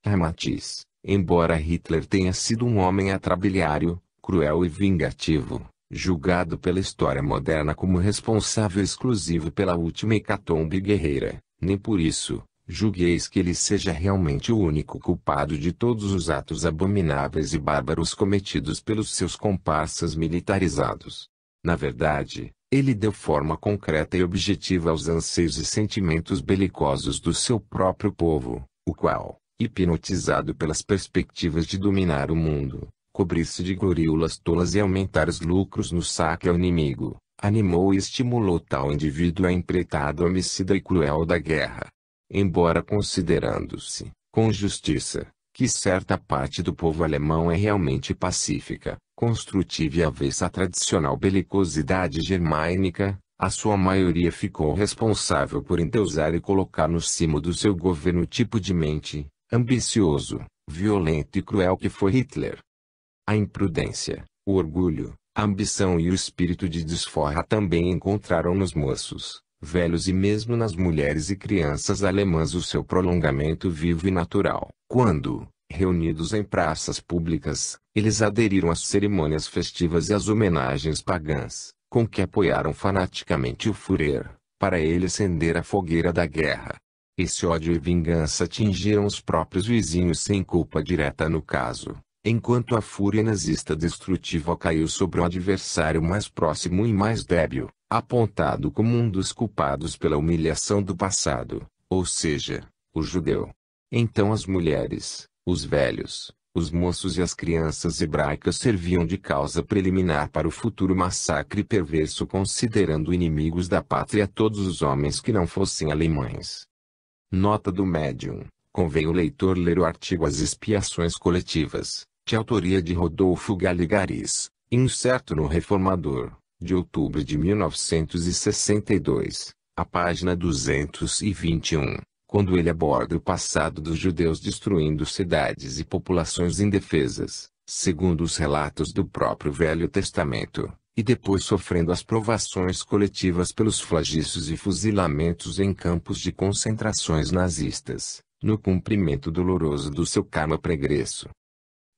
Matiz: embora Hitler tenha sido um homem atrabiliário, cruel e vingativo, julgado pela história moderna como responsável exclusivo pela última hecatombe guerreira, nem por isso julgueis que ele seja realmente o único culpado de todos os atos abomináveis e bárbaros cometidos pelos seus comparsas militarizados. Na verdade, Ele deu forma concreta e objetiva aos anseios e sentimentos belicosos do seu próprio povo, o qual, hipnotizado pelas perspectivas de dominar o mundo, cobrir-se de gloriolas tolas e aumentar os lucros no saque ao inimigo, animou e estimulou tal indivíduo à empreitada homicida e cruel da guerra. Embora considerando-se, com justiça, que certa parte do povo alemão é realmente pacífica, construtiva e avessa à tradicional belicosidade germânica, a sua maioria ficou responsável por endeusar e colocar no cimo do seu governo o tipo de mente, ambicioso, violento e cruel que foi Hitler. A imprudência, o orgulho, a ambição e o espírito de desforra também encontraram nos moços, velhos e mesmo nas mulheres e crianças alemãs o seu prolongamento vivo e natural. Quando, reunidos em praças públicas, eles aderiram às cerimônias festivas e às homenagens pagãs, com que apoiaram fanaticamente o Führer, para ele acender a fogueira da guerra. Esse ódio e vingança atingiram os próprios vizinhos sem culpa direta no caso, enquanto a fúria nazista destrutiva caiu sobre o adversário mais próximo e mais débil, apontado como um dos culpados pela humilhação do passado, ou seja, o judeu. Então as mulheres, os velhos, os moços e as crianças hebraicas serviam de causa preliminar para o futuro massacre perverso, considerando inimigos da pátria todos os homens que não fossem alemães. Nota do Medium: convém o leitor ler o artigo As Expiações Coletivas, de autoria de Rodolfo Galigaris, incerto no Reformador, de outubro de 1962, a página 221, quando ele aborda o passado dos judeus destruindo cidades e populações indefesas, segundo os relatos do próprio Velho Testamento, e depois sofrendo as provações coletivas pelos flagícios e fuzilamentos em campos de concentrações nazistas, no cumprimento doloroso do seu karma pregresso.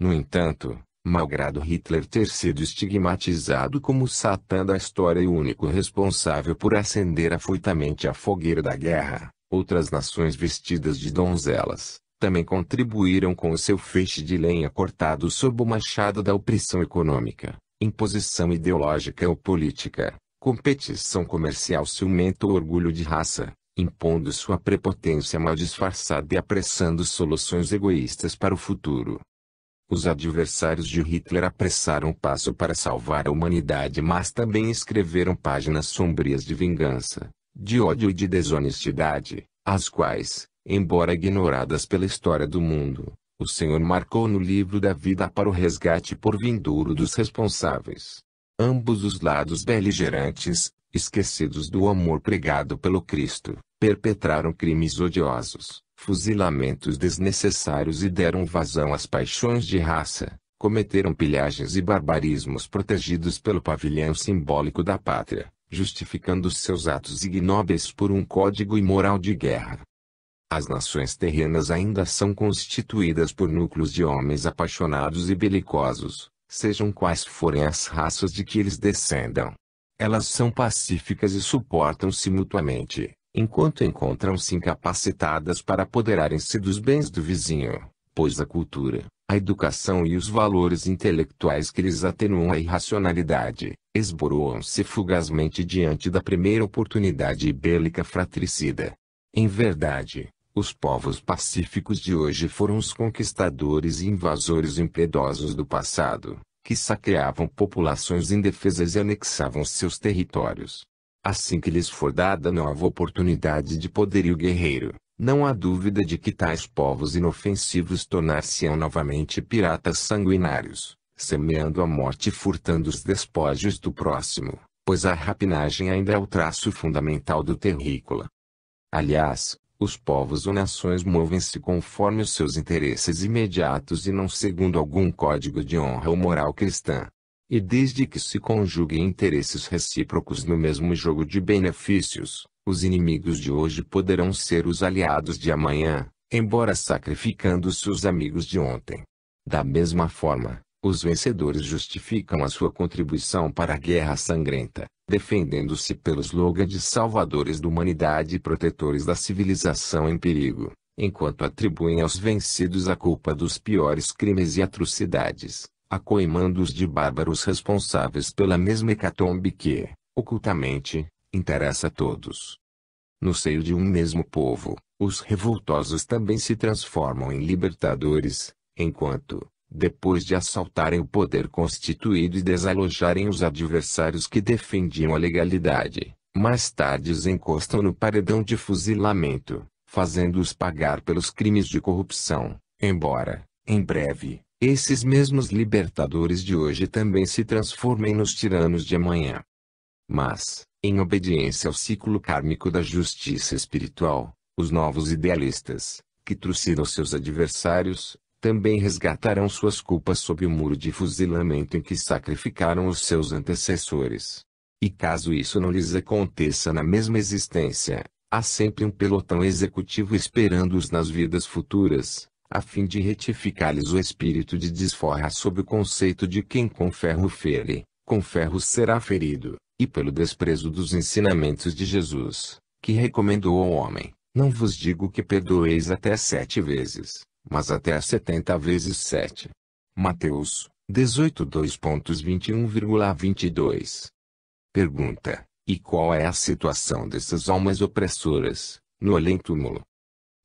No entanto, malgrado Hitler ter sido estigmatizado como o Satã da história e o único responsável por acender afoitamente a fogueira da guerra, outras nações vestidas de donzelas, também contribuíram com o seu feixe de lenha cortado sob o machado da opressão econômica, imposição ideológica ou política, competição comercial ciumenta ou orgulho de raça, impondo sua prepotência mal disfarçada e apressando soluções egoístas para o futuro. Os adversários de Hitler apressaram o passo para salvar a humanidade, mas também escreveram páginas sombrias de vingança, de ódio e de desonestidade, as quais, embora ignoradas pela história do mundo, o Senhor marcou no livro da vida para o resgate por vindouro dos responsáveis. Ambos os lados beligerantes, esquecidos do amor pregado pelo Cristo, perpetraram crimes odiosos, fuzilamentos desnecessários e deram vazão às paixões de raça, cometeram pilhagens e barbarismos protegidos pelo pavilhão simbólico da pátria, justificando seus atos ignóbeis por um código imoral de guerra. As nações terrenas ainda são constituídas por núcleos de homens apaixonados e belicosos, sejam quais forem as raças de que eles descendam. Elas são pacíficas e suportam-se mutuamente, enquanto encontram-se incapacitadas para apoderarem-se dos bens do vizinho, pois a cultura, a educação e os valores intelectuais que lhes atenuam a irracionalidade, esboroam-se fugazmente diante da primeira oportunidade bélica fratricida. Em verdade, os povos pacíficos de hoje foram os conquistadores e invasores impiedosos do passado, que saqueavam populações indefesas e anexavam seus territórios. Assim que lhes for dada nova oportunidade de poderio guerreiro, não há dúvida de que tais povos inofensivos tornar-se-ão novamente piratas sanguinários, semeando a morte e furtando os despojos do próximo, pois a rapinagem ainda é o traço fundamental do terrícola. Aliás, os povos ou nações movem-se conforme os seus interesses imediatos e não segundo algum código de honra ou moral cristã. E desde que se conjuguem interesses recíprocos no mesmo jogo de benefícios, os inimigos de hoje poderão ser os aliados de amanhã, embora sacrificando-se os amigos de ontem. Da mesma forma, os vencedores justificam a sua contribuição para a guerra sangrenta, defendendo-se pelo slogan de salvadores da humanidade e protetores da civilização em perigo, enquanto atribuem aos vencidos a culpa dos piores crimes e atrocidades, acoimando-os de bárbaros responsáveis pela mesma hecatombe que, ocultamente, interessa a todos. No seio de um mesmo povo, os revoltosos também se transformam em libertadores, enquanto, depois de assaltarem o poder constituído e desalojarem os adversários que defendiam a legalidade, mais tarde os encostam no paredão de fuzilamento, fazendo-os pagar pelos crimes de corrupção, embora, em breve, esses mesmos libertadores de hoje também se transformem nos tiranos de amanhã. Mas, em obediência ao ciclo kármico da justiça espiritual, os novos idealistas, que trucidam seus adversários, também resgatarão suas culpas sob o muro de fuzilamento em que sacrificaram os seus antecessores. E caso isso não lhes aconteça na mesma existência, há sempre um pelotão executivo esperando-os nas vidas futuras, a fim de retificar-lhes o espírito de desforra sob o conceito de quem com ferro fere, com ferro será ferido, e pelo desprezo dos ensinamentos de Jesus, que recomendou ao homem, não vos digo que perdoeis até 7 vezes, mas até 70 vezes 7. Mateus 18 2.21,22. Pergunta: e qual é a situação dessas almas opressoras, no além-túmulo?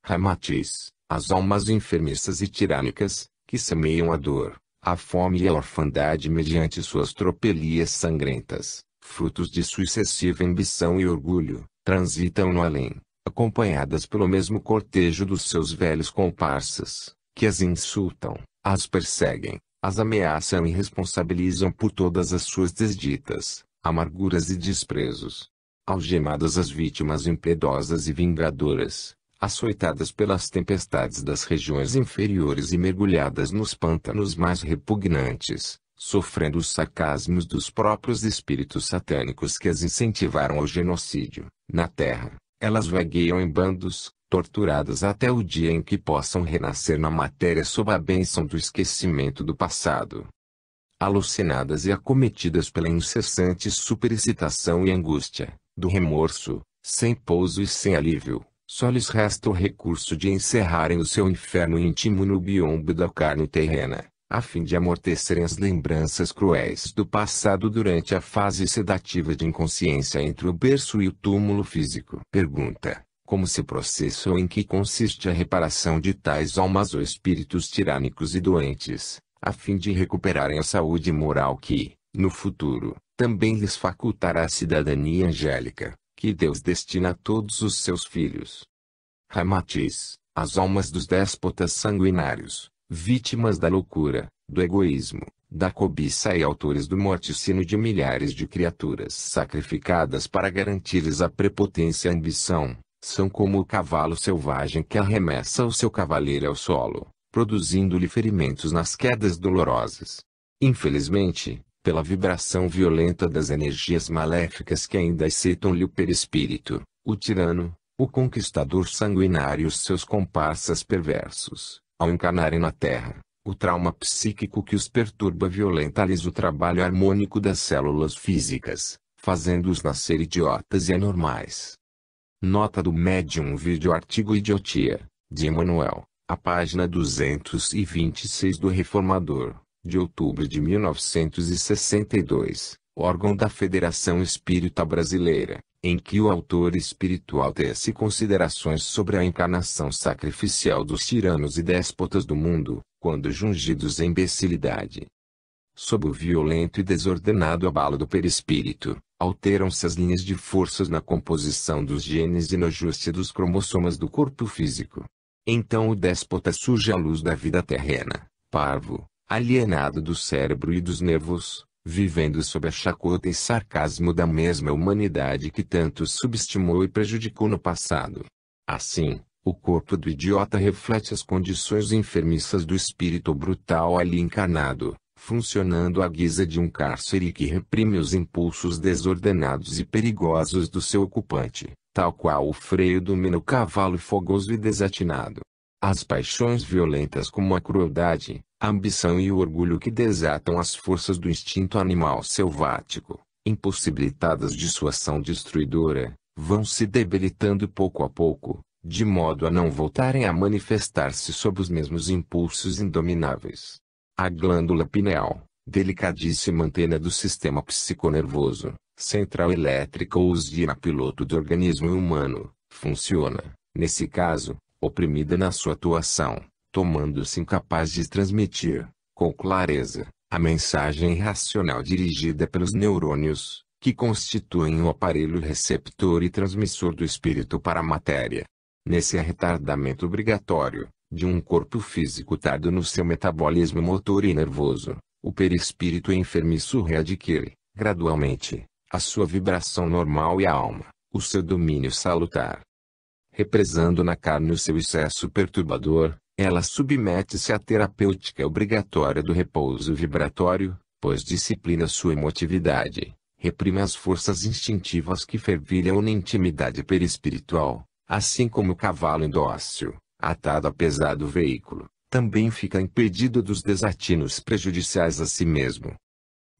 Ramatiz: as almas enfermiças e tirânicas, que semeiam a dor, a fome e a orfandade mediante suas tropelias sangrentas, frutos de sua excessiva ambição e orgulho, transitam no além, acompanhadas pelo mesmo cortejo dos seus velhos comparsas, que as insultam, as perseguem, as ameaçam e responsabilizam por todas as suas desditas, amarguras e desprezos. Algemadas as vítimas impiedosas e vingadoras, açoitadas pelas tempestades das regiões inferiores e mergulhadas nos pântanos mais repugnantes, sofrendo os sarcasmos dos próprios espíritos satânicos que as incentivaram ao genocídio, na terra, elas vagueiam em bandos, torturadas até o dia em que possam renascer na matéria sob a bênção do esquecimento do passado. Alucinadas e acometidas pela incessante superexcitação e angústia, do remorso, sem pouso e sem alívio, só lhes resta o recurso de encerrarem o seu inferno íntimo no biombo da carne terrena, a fim de amortecerem as lembranças cruéis do passado durante a fase sedativa de inconsciência entre o berço e o túmulo físico. Pergunta: como se processa ou em que consiste a reparação de tais almas ou espíritos tirânicos e doentes, a fim de recuperarem a saúde moral que, no futuro, também lhes facultará a cidadania angélica, que Deus destina a todos os seus filhos? Ramatiz: as almas dos déspotas sanguinários, vítimas da loucura, do egoísmo, da cobiça e autores do morticínio de milhares de criaturas sacrificadas para garantir-lhes a prepotência e a ambição, são como o cavalo selvagem que arremessa o seu cavaleiro ao solo, produzindo-lhe ferimentos nas quedas dolorosas. Infelizmente, pela vibração violenta das energias maléficas que ainda excitam-lhe o perispírito, o tirano, o conquistador sanguinário e os seus comparsas perversos, ao encarnarem na Terra, o trauma psíquico que os perturba violenta-lhes o trabalho harmônico das células físicas, fazendo-os nascer idiotas e anormais. Nota do médium. Vídeo artigo Idiotia, de Emmanuel, a página 226 do Reformador, de outubro de 1962, órgão da Federação Espírita Brasileira, em que o autor espiritual tece considerações sobre a encarnação sacrificial dos tiranos e déspotas do mundo, quando jungidos em imbecilidade. Sob o violento e desordenado abalo do perispírito, alteram-se as linhas de forças na composição dos genes e no ajuste dos cromossomas do corpo físico. Então o déspota surge à luz da vida terrena, parvo, alienado do cérebro e dos nervos, vivendo sob a chacota e sarcasmo da mesma humanidade que tanto subestimou e prejudicou no passado. Assim, o corpo do idiota reflete as condições enfermiças do espírito brutal ali encarnado, funcionando à guisa de um cárcere que reprime os impulsos desordenados e perigosos do seu ocupante, tal qual o freio domina o cavalo fogoso e desatinado. As paixões violentas como a crueldade, a ambição e o orgulho que desatam as forças do instinto animal selvático, impossibilitadas de sua ação destruidora, vão se debilitando pouco a pouco, de modo a não voltarem a manifestar-se sob os mesmos impulsos indomináveis. A glândula pineal, delicadíssima antena do sistema psiconervoso, central elétrica ou usina piloto do organismo humano, funciona, nesse caso, oprimida na sua atuação, tomando-se incapaz de transmitir, com clareza, a mensagem racional dirigida pelos neurônios, que constituem o aparelho receptor e transmissor do espírito para a matéria. Nesse retardamento obrigatório, de um corpo físico tardo no seu metabolismo motor e nervoso, o perispírito enfermiço readquire, gradualmente, a sua vibração normal e a alma, o seu domínio salutar. Represando na carne o seu excesso perturbador, ela submete-se à terapêutica obrigatória do repouso vibratório, pois disciplina sua emotividade, reprime as forças instintivas que fervilham na intimidade perispiritual, assim como o cavalo indócil, atado a pesado veículo, também fica impedido dos desatinos prejudiciais a si mesmo.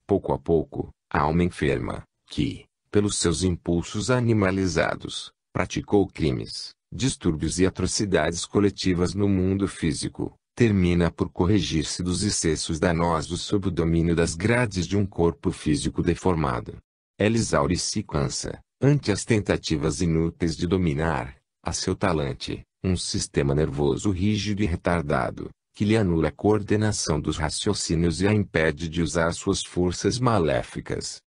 Pouco a pouco, a alma enferma, que, pelos seus impulsos animalizados, praticou crimes, distúrbios e atrocidades coletivas no mundo físico, termina por corrigir-se dos excessos danosos sob o domínio das grades de um corpo físico deformado. Ela exaure e se cansa, ante as tentativas inúteis de dominar, a seu talante, um sistema nervoso rígido e retardado, que lhe anula a coordenação dos raciocínios e a impede de usar suas forças maléficas.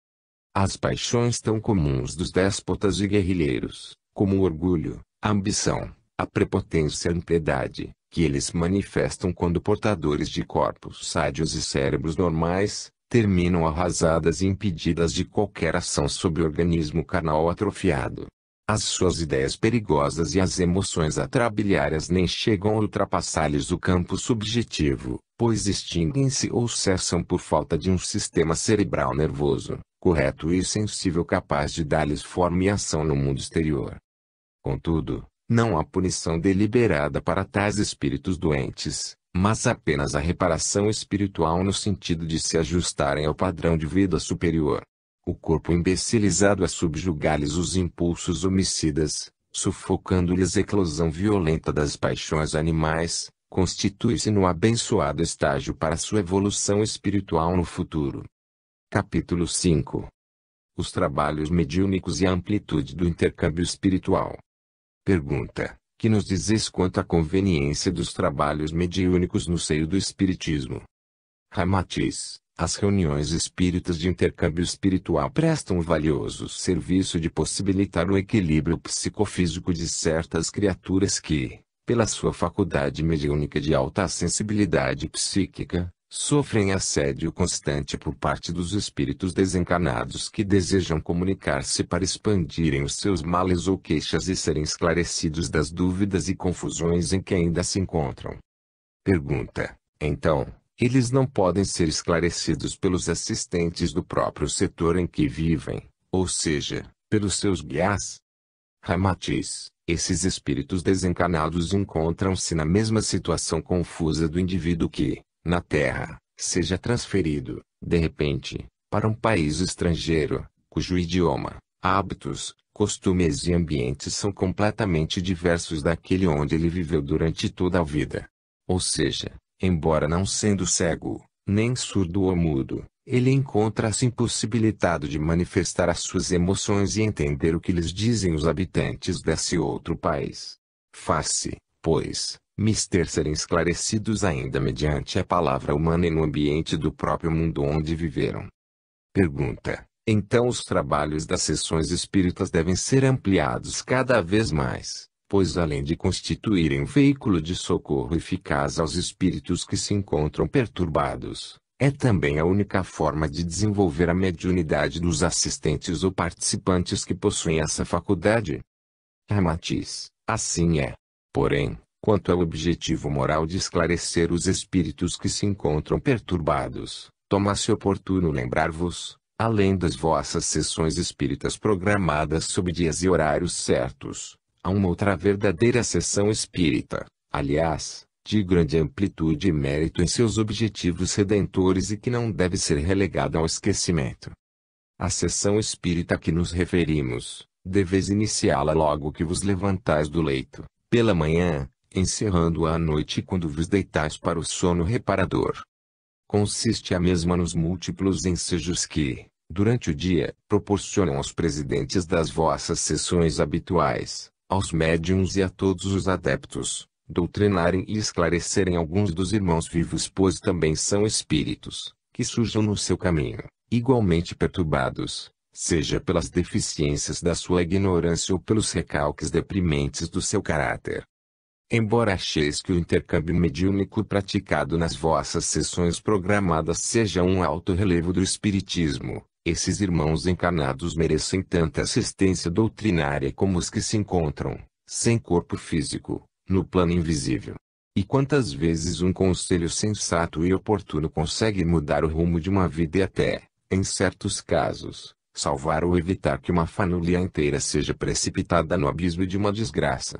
As paixões tão comuns dos déspotas e guerrilheiros, como o orgulho, a ambição, a prepotência e a impiedade, que eles manifestam quando portadores de corpos sádios e cérebros normais, terminam arrasadas e impedidas de qualquer ação sobre o organismo carnal atrofiado. As suas ideias perigosas e as emoções atrabiliárias nem chegam a ultrapassar-lhes o campo subjetivo, pois extinguem-se ou cessam por falta de um sistema cerebral nervoso, correto e sensível capaz de dar-lhes forma e ação no mundo exterior. Contudo, não há punição deliberada para tais espíritos doentes, mas apenas a reparação espiritual no sentido de se ajustarem ao padrão de vida superior. O corpo imbecilizado a subjugar-lhes os impulsos homicidas, sufocando-lhes a eclosão violenta das paixões animais, constitui-se no abençoado estágio para sua evolução espiritual no futuro. Capítulo 5. Os trabalhos mediúnicos e a amplitude do intercâmbio espiritual. Pergunta: que nos dizes quanto à conveniência dos trabalhos mediúnicos no seio do Espiritismo? Ramatiz: as reuniões espíritas de intercâmbio espiritual prestam o valioso serviço de possibilitar o equilíbrio psicofísico de certas criaturas que, pela sua faculdade mediúnica de alta sensibilidade psíquica, sofrem assédio constante por parte dos espíritos desencarnados que desejam comunicar-se para expandirem os seus males ou queixas e serem esclarecidos das dúvidas e confusões em que ainda se encontram. Pergunta: então, eles não podem ser esclarecidos pelos assistentes do próprio setor em que vivem, ou seja, pelos seus guias? Ramatiz: esses espíritos desencarnados encontram-se na mesma situação confusa do indivíduo que, na Terra, seja transferido, de repente, para um país estrangeiro, cujo idioma, hábitos, costumes e ambientes são completamente diversos daquele onde ele viveu durante toda a vida. Ou seja, embora não sendo cego, nem surdo ou mudo, ele encontra-se impossibilitado de manifestar as suas emoções e entender o que lhes dizem os habitantes desse outro país. Faz-se, pois, mister serem esclarecidos ainda mediante a palavra humana e no ambiente do próprio mundo onde viveram. Pergunta: então os trabalhos das sessões espíritas devem ser ampliados cada vez mais, pois além de constituírem um veículo de socorro eficaz aos espíritos que se encontram perturbados, é também a única forma de desenvolver a mediunidade dos assistentes ou participantes que possuem essa faculdade? Ramatiz: assim é. Porém, quanto ao objetivo moral de esclarecer os espíritos que se encontram perturbados, toma-se oportuno lembrar-vos, além das vossas sessões espíritas programadas sob dias e horários certos, há uma outra verdadeira sessão espírita, aliás, de grande amplitude e mérito em seus objetivos redentores e que não deve ser relegada ao esquecimento. A sessão espírita a que nos referimos, deveis iniciá-la logo que vos levantais do leito, pela manhã, encerrando-a à noite quando vos deitais para o sono reparador. Consiste a mesma nos múltiplos ensejos que, Durante o dia, proporcionam aos presidentes das vossas sessões habituais, aos médiuns e a todos os adeptos, doutrinarem e esclarecerem alguns dos irmãos vivos, pois também são espíritos, que surjam no seu caminho, igualmente perturbados, seja pelas deficiências da sua ignorância ou pelos recalques deprimentes do seu caráter. Embora acheis que o intercâmbio mediúnico praticado nas vossas sessões programadas seja um alto relevo do espiritismo, esses irmãos encarnados merecem tanta assistência doutrinária como os que se encontram, sem corpo físico, no plano invisível. E quantas vezes um conselho sensato e oportuno consegue mudar o rumo de uma vida e até, em certos casos, salvar ou evitar que uma família inteira seja precipitada no abismo de uma desgraça.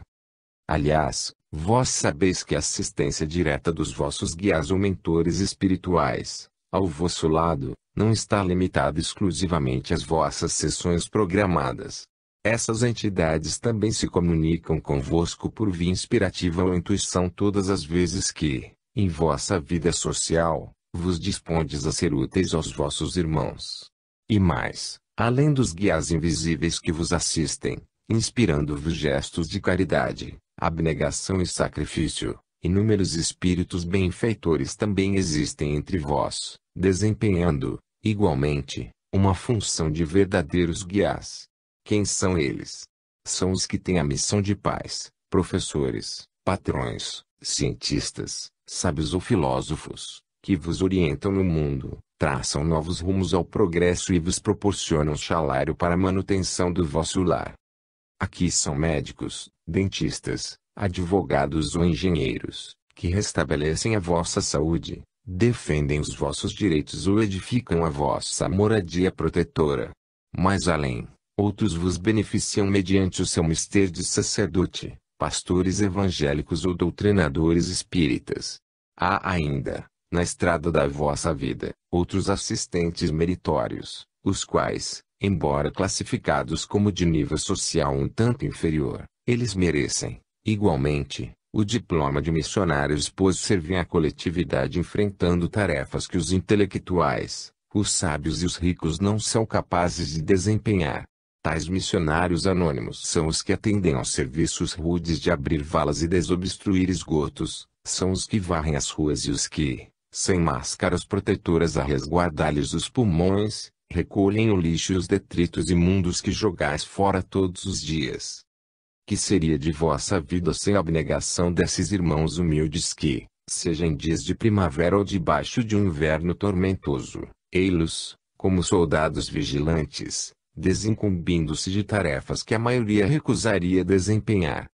Aliás, vós sabeis que a assistência direta dos vossos guias ou mentores espirituais, ao vosso lado, não está limitada exclusivamente às vossas sessões programadas. Essas entidades também se comunicam convosco por via inspirativa ou intuição todas as vezes que, em vossa vida social, vos dispondes a ser úteis aos vossos irmãos. E mais, além dos guias invisíveis que vos assistem, inspirando-vos gestos de caridade, abnegação e sacrifício, inúmeros espíritos benfeitores também existem entre vós, desempenhando, igualmente, uma função de verdadeiros guias. Quem são eles? São os que têm a missão de pais, professores, patrões, cientistas, sábios ou filósofos, que vos orientam no mundo, traçam novos rumos ao progresso e vos proporcionam salário para a manutenção do vosso lar. Aqui são médicos, dentistas, advogados ou engenheiros, que restabelecem a vossa saúde, defendem os vossos direitos ou edificam a vossa moradia protetora. Mais além, outros vos beneficiam mediante o seu mistério de sacerdote, pastores evangélicos ou doutrinadores espíritas. Há ainda, na estrada da vossa vida, outros assistentes meritórios, os quais, embora classificados como de nível social um tanto inferior, eles merecem, igualmente, o diploma de missionários, pois servem à coletividade enfrentando tarefas que os intelectuais, os sábios e os ricos não são capazes de desempenhar. Tais missionários anônimos são os que atendem aos serviços rudes de abrir valas e desobstruir esgotos, são os que varrem as ruas e os que, sem máscaras protetoras a resguardar-lhes os pulmões, recolhem o lixo e os detritos imundos que jogais fora todos os dias. Que seria de vossa vida sem a abnegação desses irmãos humildes que, seja em dias de primavera ou debaixo de um inverno tormentoso, ei-los, como soldados vigilantes, desincumbindo-se de tarefas que a maioria recusaria desempenhar?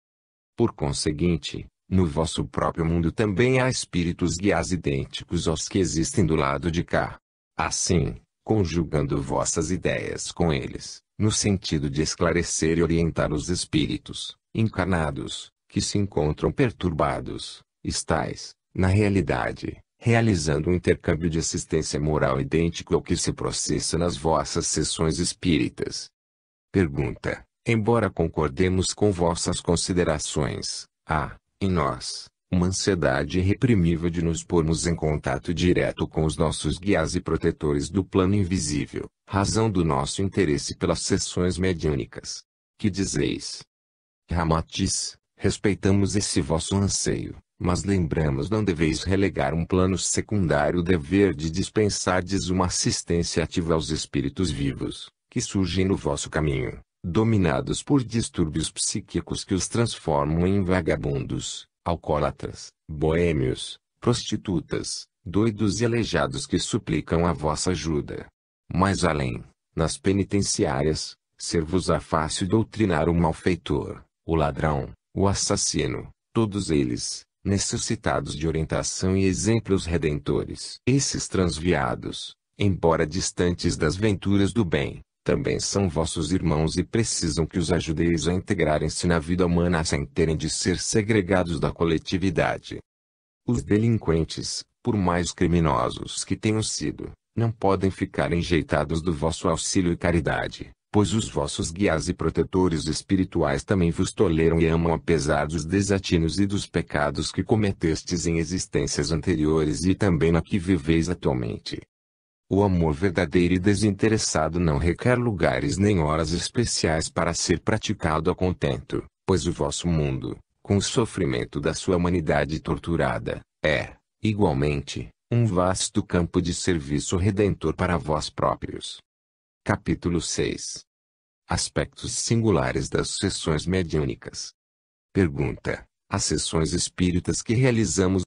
Por conseguinte, no vosso próprio mundo também há espíritos guias idênticos aos que existem do lado de cá. Assim, conjugando vossas ideias com eles, no sentido de esclarecer e orientar os espíritos encarnados, que se encontram perturbados, estais, na realidade, realizando um intercâmbio de assistência moral idêntico ao que se processa nas vossas sessões espíritas. Pergunta: embora concordemos com vossas considerações, há, em nós, uma ansiedade irreprimível de nos pormos em contato direto com os nossos guias e protetores do plano invisível, razão do nosso interesse pelas sessões mediúnicas. Que dizeis? Ramatiz: respeitamos esse vosso anseio, mas lembramos não deveis relegar um plano secundário o dever de dispensardes uma assistência ativa aos espíritos vivos, que surgem no vosso caminho, dominados por distúrbios psíquicos que os transformam em vagabundos, alcoólatras, boêmios, prostitutas, doidos e aleijados que suplicam a vossa ajuda. Mais além, nas penitenciárias, ser-vos-á fácil doutrinar o malfeitor, o ladrão, o assassino, todos eles, necessitados de orientação e exemplos redentores. Esses transviados, embora distantes das venturas do bem, também são vossos irmãos e precisam que os ajudeis a integrarem-se na vida humana sem terem de ser segregados da coletividade. Os delinquentes, por mais criminosos que tenham sido, não podem ficar enjeitados do vosso auxílio e caridade, pois os vossos guias e protetores espirituais também vos toleram e amam apesar dos desatinos e dos pecados que cometestes em existências anteriores e também na que viveis atualmente. O amor verdadeiro e desinteressado não requer lugares nem horas especiais para ser praticado a contento, pois o vosso mundo, com o sofrimento da sua humanidade torturada, é, igualmente, um vasto campo de serviço redentor para vós próprios. Capítulo 6. Aspectos singulares das sessões mediúnicas. Pergunta: as sessões espíritas que realizamos